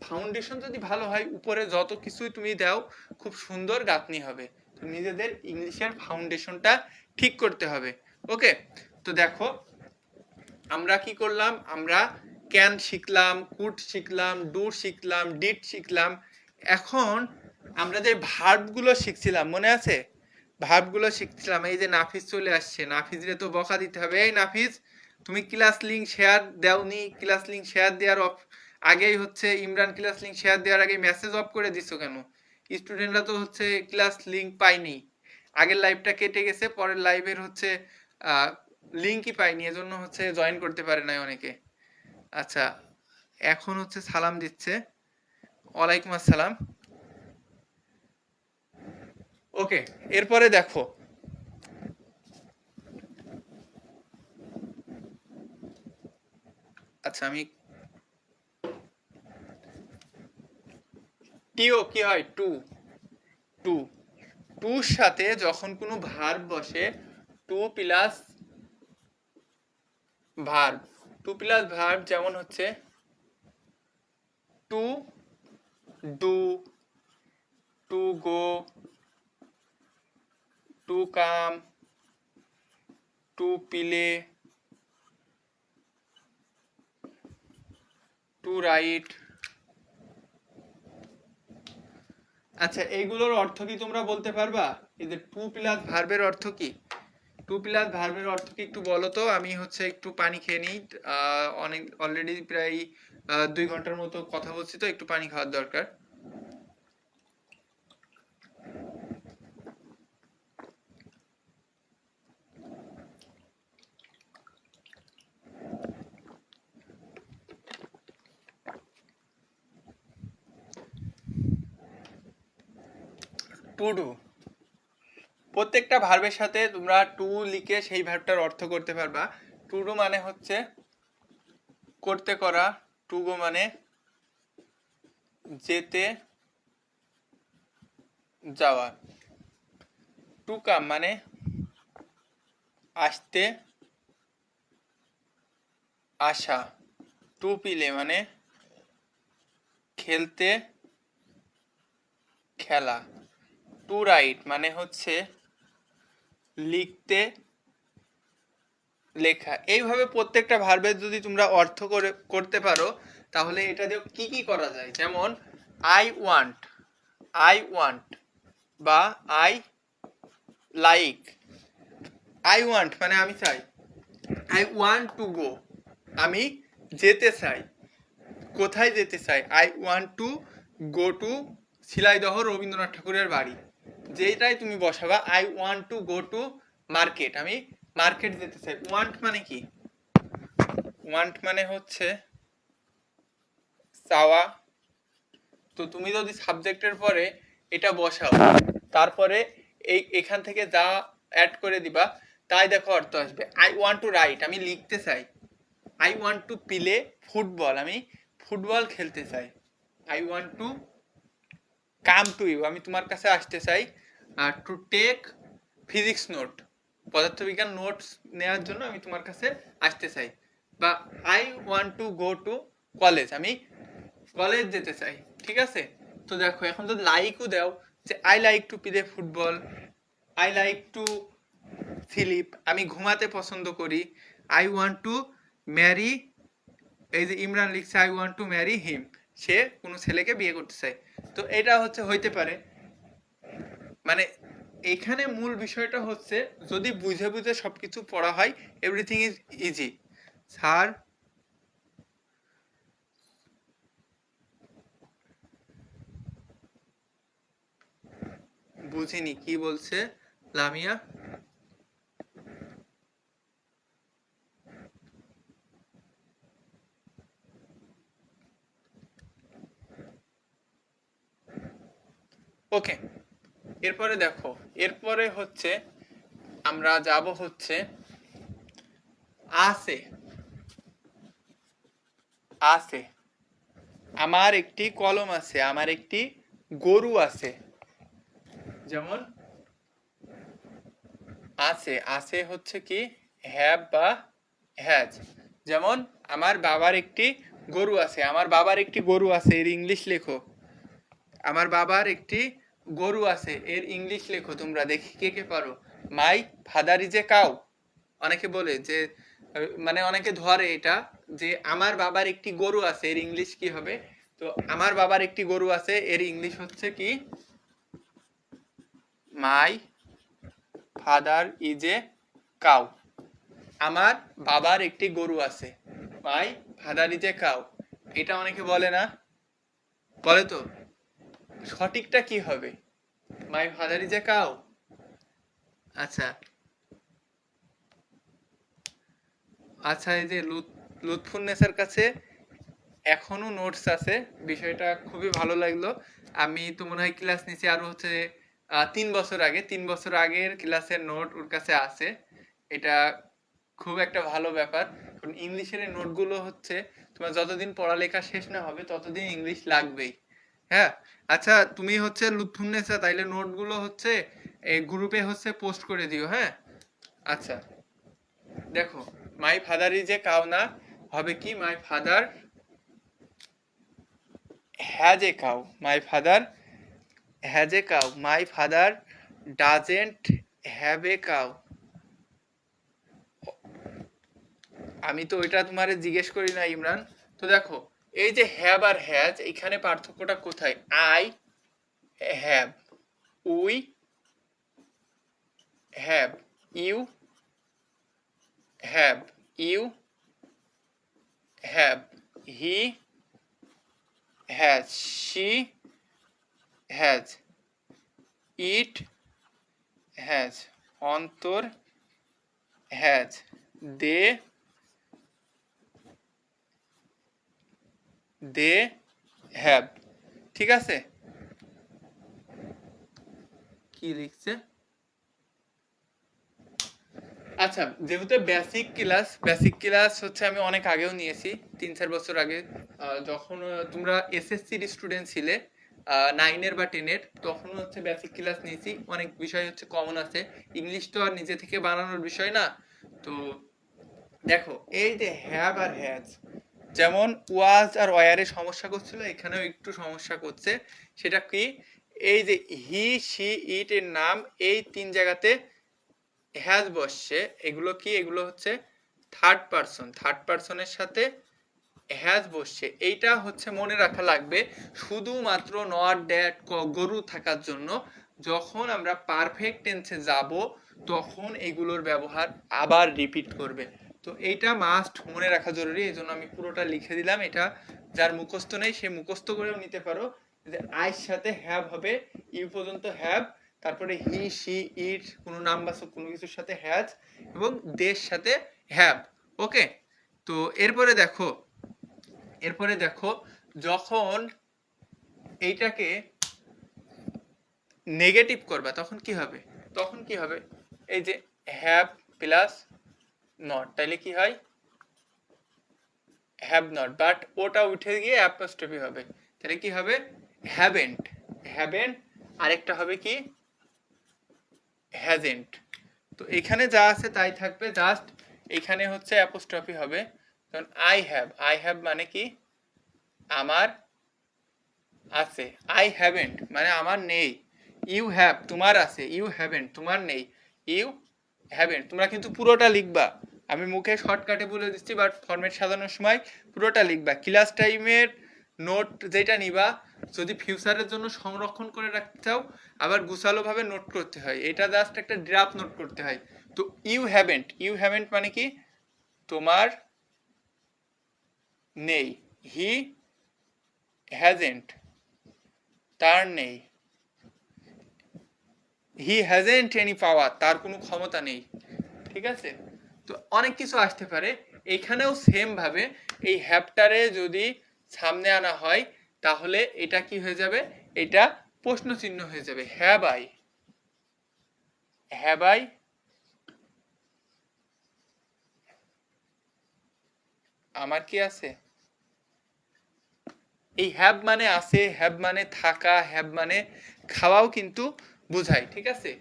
ফাউন্ডেশন যদি ভালো হয়, উপরে যত কিছুই তুমি দাও খুব সুন্দর গাঁথনি হবে। তো নিজেদের ইংলিশের ফাউন্ডেশনটা ঠিক করতে হবে। ওকে, তো দেখো আমরা কি করলাম, আমরা ক্যান শিখলাম, কুড শিখলাম, ডু শিখলাম, ডিড শিখলাম। এখন আমরা যে ভার্বগুলো শিখছিলাম মনে আছে, ভার্বগুলো শিখছিলাম। এই যে নাফিস চলে আসছে, নাফিজরে তো বকা দিতে হবে। এই নাফিস, তুমি ক্লাস লিঙ্ক শেয়ার দেওনি, ক্লাস লিঙ্ক শেয়ার দেওয়ার আগেই হচ্ছে ইমরান ক্লাস লিঙ্ক শেয়ার দেওয়ার আগে মেসেজ অফ করে দিছো কেন? স্টুডেন্টরা তো হচ্ছে ক্লাস লিঙ্ক পায়নি, আগের লাইভটা কেটে গেছে, পরের লাইভের হচ্ছে লিঙ্কই পাইনি, এজন্য হচ্ছে জয়েন করতে পারে নাই অনেকে। আচ্ছা, এখন হচ্ছে সালাম দিচ্ছে, ওয়ালাইকুম আসসালাম। ওকে, এরপরে দেখো আচ্ছা আমি টিও কি হয়, টু, টু, টুর সাথে যখন কোনো ভার্ব বসে, to plus verb, to plus verb, যেমন হচ্ছে to do, to go, to come, to play, to write. আচ্ছা, এইগুলোর অর্থ কি তোমরা বলতে পারবা? এই যে টু প্লাস ভার্বের অর্থ কি, টু প্লাস ভার্বের অর্থ কি একটু বলো তো। আমি হচ্ছে একটু পানি খেয়ে নিই, অনেক অলরেডি প্রায় 2 ঘন্টার মতো কথা বলছি, তো একটু পানি খাওয়ার দরকার। টু ডু, প্রত্যেকটা ভার্বের সাথে তোমরা টু লিখে সেই ভার্বটার অর্থ করতে পারবা। টু ডু মানে হচ্ছে করতে করা, টু গো মানে যেতে যাওয়া, টু কাম মানে আসতে আসা, টু পিলে মানে খেলতে খেলা, টু রাইট মানে হচ্ছে লিখতে লেখা। এইভাবে প্রত্যেকটা ভার্বের যদি তোমরা অর্থ করতে পারো তাহলে এটা দিয়ে কি কি করা যায়, যেমন আই ওয়ান্ট বা আই লাইক। আই ওয়ান্ট মানে আমি চাই, আই ওয়ান্ট টু গো আমি যেতে চাই। কোথায় যেতে চাই? I want to go to Shilaidaha Rabindranath ঠাকুরের বাড়ি। যেটাই তুমি বসাবা, I want to go to market, আমি মার্কেট যেতে চাই। ওয়ান্ট মানে কি? ওয়ান্ট মানে হচ্ছে চাওয়া। তো তুমি যদি সাবজেক্টের পরে এটা বসাও, তারপরে এখান থেকে যা অ্যাড করে দিবা তাই দেখো অর্থ আসবে। আই ওয়ান্ট টু রাইট আমি লিখতে চাই। I want to play football আমি ফুটবল খেলতে চাই। I want to come to you আমি তোমার কাছে আসতে চাই। আর টু টেক ফিজিক্স নোট পদার্থবিজ্ঞান নোটস নেওয়ার জন্য আমি তোমার কাছে আসতে চাই। বা I want to go to college আমি কলেজ যেতে চাই। ঠিক আছে? তো দেখো এখন যদি লাইকও দাও, যে I like to play football, I like to sleep আমি ঘুমাতে পছন্দ করি। আই ওয়ান্ট টু ম্যারি, এই যে ইমরান লিখছে I want to marry him, সে কোনো ছেলেকে বিয়ে করতে চায়। তো এটা হচ্ছে হইতে পারে। মানে এখানে মূল বিষয়টা হচ্ছে যদি বুঝে বুঝে সবকিছু পড়া হয়, এভরিথিং ইজ ইজি। স্যার বুঝিনি কি বলছে লামিয়া। ওকে, এরপরে দেখো, এরপরে হচ্ছে আমরা যাব হচ্ছে আছে। আছে আমার একটি কলম আছে, আমার একটি গরু আছে। যেমন আছে, আছে হচ্ছে কি হ্যাভ বা হ্যাজ। যেমন আমার বাবার একটি গরু আছে, আমার বাবার একটি গরু আছে এর ইংলিশ লেখো। আমার বাবার একটি গরু আছে এর ইংলিশ লেখো তোমরা, দেখি কে কে পারো। My father is a cow. অনেকে বলে যে মানে অনেকে ধরে এটা যে আমার বাবার একটি গরু আছে এর ইংলিশ কি হবে। তো আমার বাবার একটি গরু আছে এর ইংলিশ হচ্ছে কি my father is a cow. আমার বাবার একটি গরু আছে, my father is a cow. এটা অনেকে বলে না, বলে তো। সঠিকটা কি হবে? My father is a cow. আচ্ছা আচ্ছা, এই যে লুৎফুন্নেসার কাছে এখনো নোটস আছে, বিষয়টা খুবই ভালো লাগলো। আমি তো মনে হয় ক্লাস নিছি আরো হচ্ছে 3 বছর আগে, 3 বছর আগের ক্লাসের নোট ওর কাছে আছে। এটা খুব একটা ভালো ব্যাপার, কারণ ইংলিশের এই নোটগুলো হচ্ছে তোমার যতদিন পড়ালেখা শেষ না হবে ততদিন ইংলিশ লাগবেই। হ্যাঁ, আচ্ছা তুমি হচ্ছে লুৎফুন্নেসা তাইলে নোটগুলো হচ্ছে এই গ্রুপে হচ্ছে পোস্ট করে দিও। হ্যাঁ, আচ্ছা দেখো, my father is a cow না, হবে কি my father has a cow. My father has a cow, my father doesn't have a cow. আমি তো ওইটা তোমারে জিজ্ঞেস করি না ইমরান। তো দেখো এই যে হ্যাভ আর হ্যাজ, এখানে পার্থক্যটা কোথায়? I have, we have, you have, you have, he has, she has, it has, অন্তর হ্যাজ, দে দে হ্যাভ। ঠিক আছে? কি লিখছে? আচ্ছা, যেহেতু বেসিক ক্লাস হচ্ছে আমি অনেক আগেও নিয়েছি, 3-4 বছর আগে, যখন তোমরা এসএসসির স্টুডেন্ট ছিলে 9-এর বা 10-এর, তখন হচ্ছে বেসিক ক্লাস নিয়েছি। অনেক বিষয় হচ্ছে কমন আছে, ইংলিশ তো আর নিজে থেকে বানানোর বিষয় না। তো দেখো এই যে হ্যাভ আর হ্যাজ, যেমন ওয়াজ আর ওয়ারে সমস্যা করছিল, এখানেও একটু সমস্যা করছে। সেটা কি? এই যে হি শি ইট এর নাম এই 3 জায়গাতে হ্যাজ বসছে। এগুলো কি? এগুলো হচ্ছে থার্ড পারসনের সাথে হ্যাজ বসছে, এইটা হচ্ছে মনে রাখা লাগবে শুধুমাত্র নট ড্যাট গরু থাকার জন্য। যখন আমরা পারফেক্ট টেন্সে যাব তখন এগুলোর ব্যবহার আবার রিপিট করবে। তো এইটা মাস্ট মনে রাখা জরুরি, এই জন্য আমি পুরোটা লিখে দিলাম। এটা যার মুখস্থ নেই সে মুখস্থ করেও নিতে পারো, যে আইয়ের সাথে হ্যাভ হবে, ইউ পর্যন্ত হ্যাভ, তারপরে হি শি ইট কোনো নামবাচক কোনো কিছুর সাথে হ্যাজ, এবং দের সাথে হ্যাভ। ওকে, তো এরপরে দেখো যখন এইটাকে নেগেটিভ করবা তখন কি হবে, এই যে হ্যাভ প্লাস নট, তাইলে কি হয় হ্যাভ নট, বাট ওটা উঠে গিয়ে অ্যাপোস্ট্রফি হবে, তাহলে কি হবে হ্যাভেন্ট। আরেকটা হবে কি হ্যাজেন্ট। তো এখানে যা আছে তাই থাকবে, জাস্ট এখানে হচ্ছে অ্যাপোস্ট্রফি হবে। কারণ আই হ্যাভ মানে কি আমার আছে, আই হ্যাভেন্ট মানে আমার নেই, ইউ হ্যাভ তোমার আছে, ইউ হ্যাভেন্ট তোমার নেই, ইউ হ্যাভেন্ট। তোমরা কিন্তু পুরোটা লিখবা, আমি মুখে শর্টকাটে বলে দিচ্ছি, বাট ফরম্যাট সাজানোর সময় পুরোটা লিখবা। ক্লাস টাইমের নোট যেটা নিবা, যদি ফিউচারের জন্য সংরক্ষণ করে রাখতে চাও আবার গুছালোভাবে নোট করতে হয়, এটা জাস্ট একটা ড্রাফট নোট করতে হয়। তো ইউ হ্যাভেন্ট মানে কি তোমার নেই, হি হ্যাজেন্ট তার নেই, হি হ্যাজেন্ট এনি পাওয়ার তার কোনো ক্ষমতা নেই। ঠিক আছে, তো অনেক কিছু আসতে পারে। এখানেও সেম ভাবে এই হ্যাভটারে যদি সামনে আনা হয় তাহলে এটা কি হয়ে যাবে, এটা প্রশ্ন চিহ্ন হয়ে যাবে। হ্যাভ আই আমার কি আছে, এই হ্যাভ মানে আছে, হ্যাভ মানে থাকা, হ্যাভ মানে খাওয়াও কিন্তু বোঝায়। ঠিক আছে,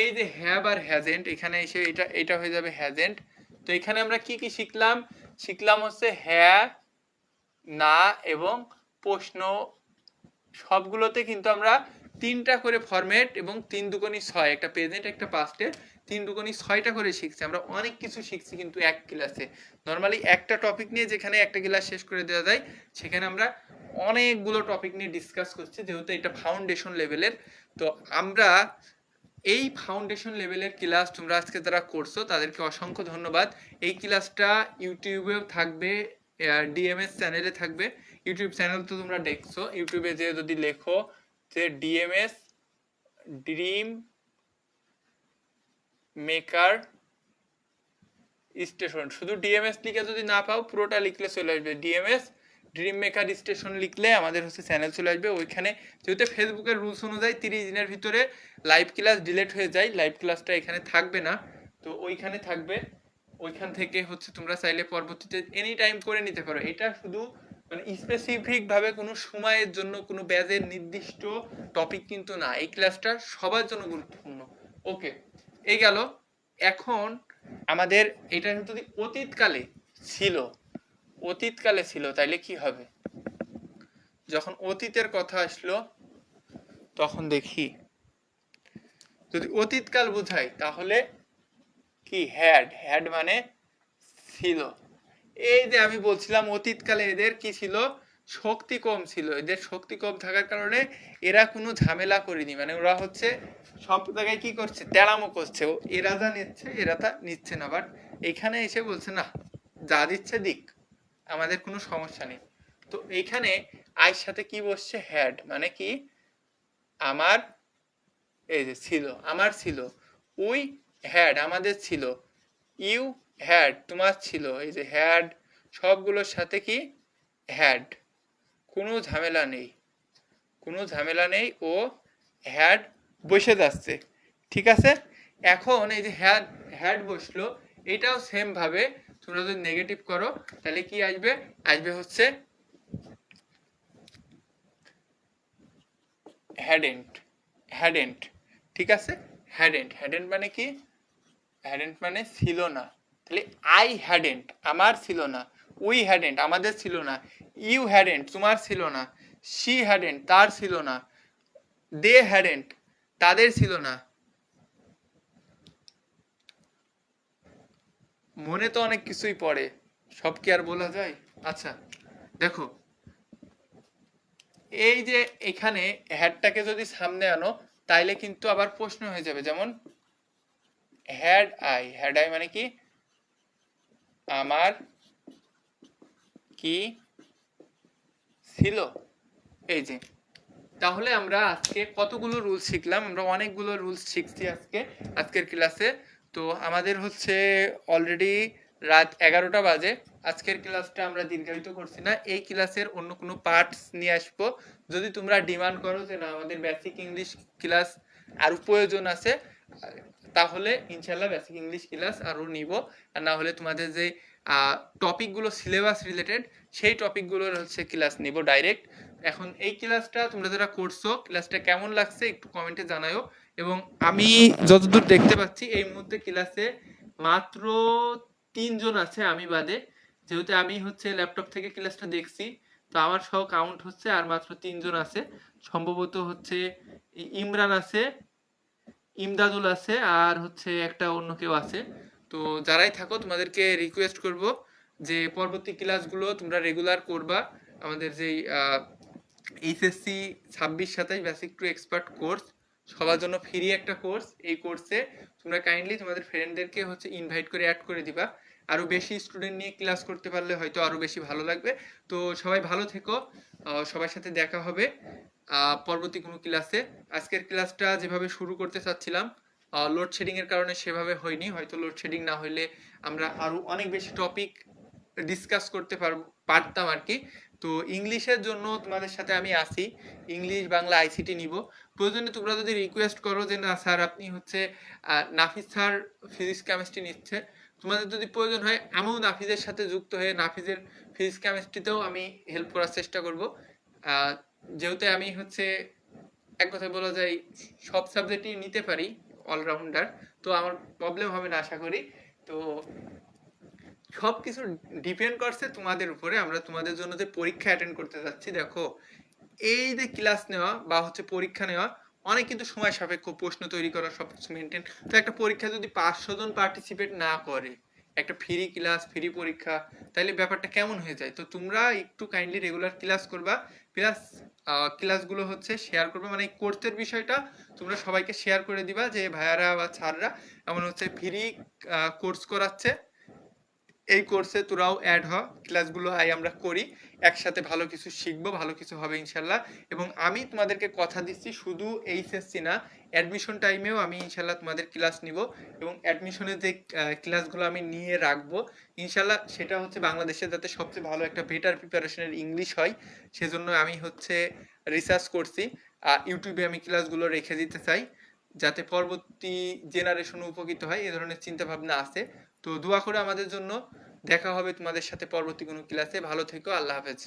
এই যে হ্যাভ আর হ্যাজেন্ট এখানে এসে এটা হয়ে যাবে হ্যাজেন্ট। তো এখানে আমরা কি কি শিখলাম হচ্ছে হ্যাঁ, না এবং প্রশ্ন, সবগুলোতে কিন্তু আমরা 3টা করে ফরম্যাট এবং 3 দুগুণী 6, একটা প্রেজেন্ট একটা পাস্টে 3 দুগুণী 6টা করে শিখছি। আমরা অনেক কিছু শিখছি কিন্তু এক ক্লাসে। নর্মালি একটা টপিক নিয়ে যেখানে একটা ক্লাস শেষ করে দেওয়া যায়, সেখানে আমরা অনেকগুলো টপিক নিয়ে ডিসকাস করছি, যেহেতু এটা ফাউন্ডেশন লেভেলের। তো আমরা এই ফাউন্ডেশন লেভেলের ক্লাস তোমরা আজকে যারা করছো তাদেরকে অসংখ্য ধন্যবাদ। এই ক্লাসটা ইউটিউবেও থাকবে, ডিএমএস চ্যানেলে থাকবে। ইউটিউব চ্যানেল তো তোমরা দেখছো, ইউটিউবে যে যদি লেখো যে ডিএমএস ড্রিম মেকার স্টেশন, শুধু ডিএমএস লিখে যদি না পাও পুরোটা লিখলে চলে আসবে, ডিএমএস ড্রিম মেকার স্টেশন লিখলে আমাদের হচ্ছে চ্যানেল চলে আসবে। ওইখানে যেহেতু ফেসবুকের রুলস অনুযায়ী 30 দিনের ভিতরে লাইভ ক্লাস ডিলিট হয়ে যায়, লাইভ ক্লাসটা এখানে থাকবে না, তো ওইখানে থাকবে। ওইখান থেকে হচ্ছে তোমরা চাইলে পরবর্তীতে এনি টাইম করে নিতে পারো। এটা শুধু মানে স্পেসিফিক ভাবে কোনো সময়ের জন্য কোনো ব্যাচের নির্দিষ্ট টপিক কিন্তু না, এই ক্লাসটা সবার জন্য গুরুত্বপূর্ণ। ওকে, এই গেল। এখন আমাদের এটা যদি অতীতকালে ছিল তাইলে কি হবে, যখন অতীতের কথা আসলো তখন দেখি যদি অতীতকাল বোঝায় তাহলে কি হ্যাড মানে ছিল। এই যে আমি বলছিলাম অতীতকালে এদের কি ছিল, শক্তি কম ছিল। এদের শক্তি কম থাকার কারণে এরা কোনো ঝামেলা করেনি, মানে ওরা হচ্ছে সব জায়গায় কি করছে তেড়ামো করছে, এরা যা নিচ্ছে এরা তা নিচ্ছে না, বাট এখানে এসে বলছে না যা দিচ্ছে দিক, আমাদের কোনো সমস্যা নেই। তো এইখানে আইর সাথে কি বসছে হ্যাড, মানে কি আমার, এই যে ছিল আমার ছিল, উই হ্যাড আমাদের ছিল, ইউ হ্যাড তোমার ছিল, এই যে হ্যাড সবগুলোর সাথে কি হ্যাড, কোনো ঝামেলা নেই, ও হ্যাড বসে যাচ্ছে। ঠিক আছে, এখন এই যে হ্যাড বসলো, এটাও সেম ভাবে তোমরা যদি নেগেটিভ করো তাহলে কি আসবে হচ্ছে হ্যাডেন্ট। ঠিক আছে, হ্যাডেন্ট মানে কি, হ্যাডেন্ট মানে ছিল না, তাহলে আই হ্যাডেন্ট আমার ছিল না, উই হ্যাডেন্ট আমাদের ছিল না, ইউ হ্যাডেন্ট তোমার ছিল না, শি হ্যাডেন্ট তার ছিল না, দে হ্যাডেন্ট তাদের ছিল না। মনে তো অনেক কিছুই পড়ে, সব কি আর বলা যায়? আচ্ছা দেখো, এই যে এখানে হ্যাডটাকে যদি সামনে আনো তাইলে কিন্তু আবার প্রশ্ন হয়ে যাবে, যেমন হ্যাড আই মানে কি, আমার কি ছিল, এই যে। তাহলে আমরা আজকে কতগুলো রুলস শিখলাম? আমরা অনেকগুলো রুলস শিখছি আজকের ক্লাসে। তো আমাদের হচ্ছে অলরেডি রাত 11টা বাজে। আজকের ক্লাসটা আমরা দীর্ঘায়িত করছি না, এই ক্লাসের অন্য কোনো পার্টস নিয়ে আসবো। যদি তোমরা ডিমান্ড করো যে না আমাদের বেসিক ইংলিশ ক্লাস আরও প্রয়োজন আছে, তাহলে ইনশাল্লাহ বেসিক ইংলিশ ক্লাস আরও নিব। আর না হলে তোমাদের যে টপিকগুলো সিলেবাস রিলেটেড, সেই টপিকগুলোর হচ্ছে ক্লাস নিব ডাইরেক্ট। এখন এই ক্লাসটা তোমরা যারা করছো, ক্লাসটা কেমন লাগছে একটু কমেন্টে জানাও। এবং আমি যতদূর দেখতে পাচ্ছি এই মুহূর্তে ক্লাসে মাত্র 3 জন আছে আমি বাদে, যেহেতু আমি হচ্ছে ল্যাপটপ থেকে ক্লাসটা দেখছি। তো আমার সহ কাউন্ট হচ্ছে আর মাত্র 3 জন আছে, সম্ভবত হচ্ছে ইমরান আছে, ইমদাদুল আছে, আর হচ্ছে একটা অন্য কেউ আছে। তো যারাই থাকো তোমাদেরকে রিকোয়েস্ট করব যে পরবর্তী ক্লাসগুলো তোমরা রেগুলার করবা। আমাদের যেই HSC 26-27 basic to expert course সবার জন্য ফ্রি একটা কোর্স, এই কোর্সে তোমরা কাইন্ডলি তোমাদের ফ্রেন্ডদেরকে হচ্ছে ইনভাইট করে অ্যাড করে দিবা। আরও বেশি স্টুডেন্ট নিয়ে ক্লাস করতে পারলে হয়তো আরও বেশি ভালো লাগবে। তো সবাই ভালো থেকো, সবার সাথে দেখা হবে পরবর্তী কোনো ক্লাসে। আজকের ক্লাসটা যেভাবে শুরু করতে চাচ্ছিলাম, লোডশেডিং এর কারণে সেভাবে হয়নি। হয়তো লোডশেডিং না হইলে আমরা আরও অনেক বেশি টপিক ডিসকাস করতে পারতাম আর কি। তো ইংলিশের জন্য তোমাদের সাথে আমি আসি, ইংলিশ বাংলা আইসিটি নিব। প্রয়োজনে তোমরা যদি রিকোয়েস্ট করো যে না স্যার আপনি হচ্ছে নাফিস স্যার ফিজিক্স কেমিস্ট্রি নিচ্ছে, তোমাদের যদি প্রয়োজন হয় আমিও নাফিজের সাথে যুক্ত হয়ে নাফিজের ফিজিক্স কেমিস্ট্রিতেও আমি হেল্প করার চেষ্টা করব। যেহেতু আমি হচ্ছে এক কথায় বলা যায় সব সাবজেক্টই নিতে পারি, অলরাউন্ডার, তো আমার প্রবলেম হবে না আশা করি। তো সব কিছু ডিপেন্ড করছে তোমাদের উপরে। আমরা তোমাদের জন্য যে পরীক্ষা অ্যাটেন্ড করতে যাচ্ছি, দেখো এই যে ক্লাস নেওয়া বা হচ্ছে পরীক্ষা নেওয়া অনেক কিন্তু সময় সাপেক্ষ, প্রশ্ন তৈরি করা, সব কিছু মেনটেন। তো একটা পরীক্ষা যদি 500 জন পার্টিসিপেট না করে, একটা ফ্রি ক্লাস ফ্রি পরীক্ষা, তাহলে ব্যাপারটা কেমন হয়ে যায়? তো তোমরা একটু কাইন্ডলি রেগুলার ক্লাস করবা, প্লাস ক্লাসগুলো হচ্ছে শেয়ার করবে, মানে কোর্সের বিষয়টা তোমরা সবাইকে শেয়ার করে দিবা যে ভাইয়ারা বা স্যাররা এমন হচ্ছে ফ্রি কোর্স করাচ্ছে, এই কোর্সে তোরাও অ্যাড হ, ক্লাসগুলো আমরা করি একসাথে, ভালো কিছু শিখবো, ভালো কিছু হবে ইনশাল্লাহ। এবং আমি তোমাদেরকে কথা দিচ্ছি শুধু এইচএসসি না, অ্যাডমিশন টাইমেও আমি ইনশাল্লাহ তোমাদের ক্লাস নিব। এবং অ্যাডমিশনের যে ক্লাসগুলো আমি নিয়ে রাখবো ইনশাল্লাহ, সেটা হচ্ছে বাংলাদেশে যাতে সবচেয়ে ভালো একটা বেটার প্রিপারেশনের ইংলিশ হয়, সেজন্য আমি হচ্ছে রিসার্চ করছি। ইউটিউবে আমি ক্লাসগুলো রেখে দিতে চাই যাতে পরবর্তী জেনারেশন উপকৃত হয়, এ ধরনের চিন্তা ভাবনা আছে। তো দোয়া করে আমাদের জন্য। দেখা হবে তোমাদের সাথে পরবর্তী কোনো ক্লাসে। ভালো থেকো, আল্লাহ হাফেজ।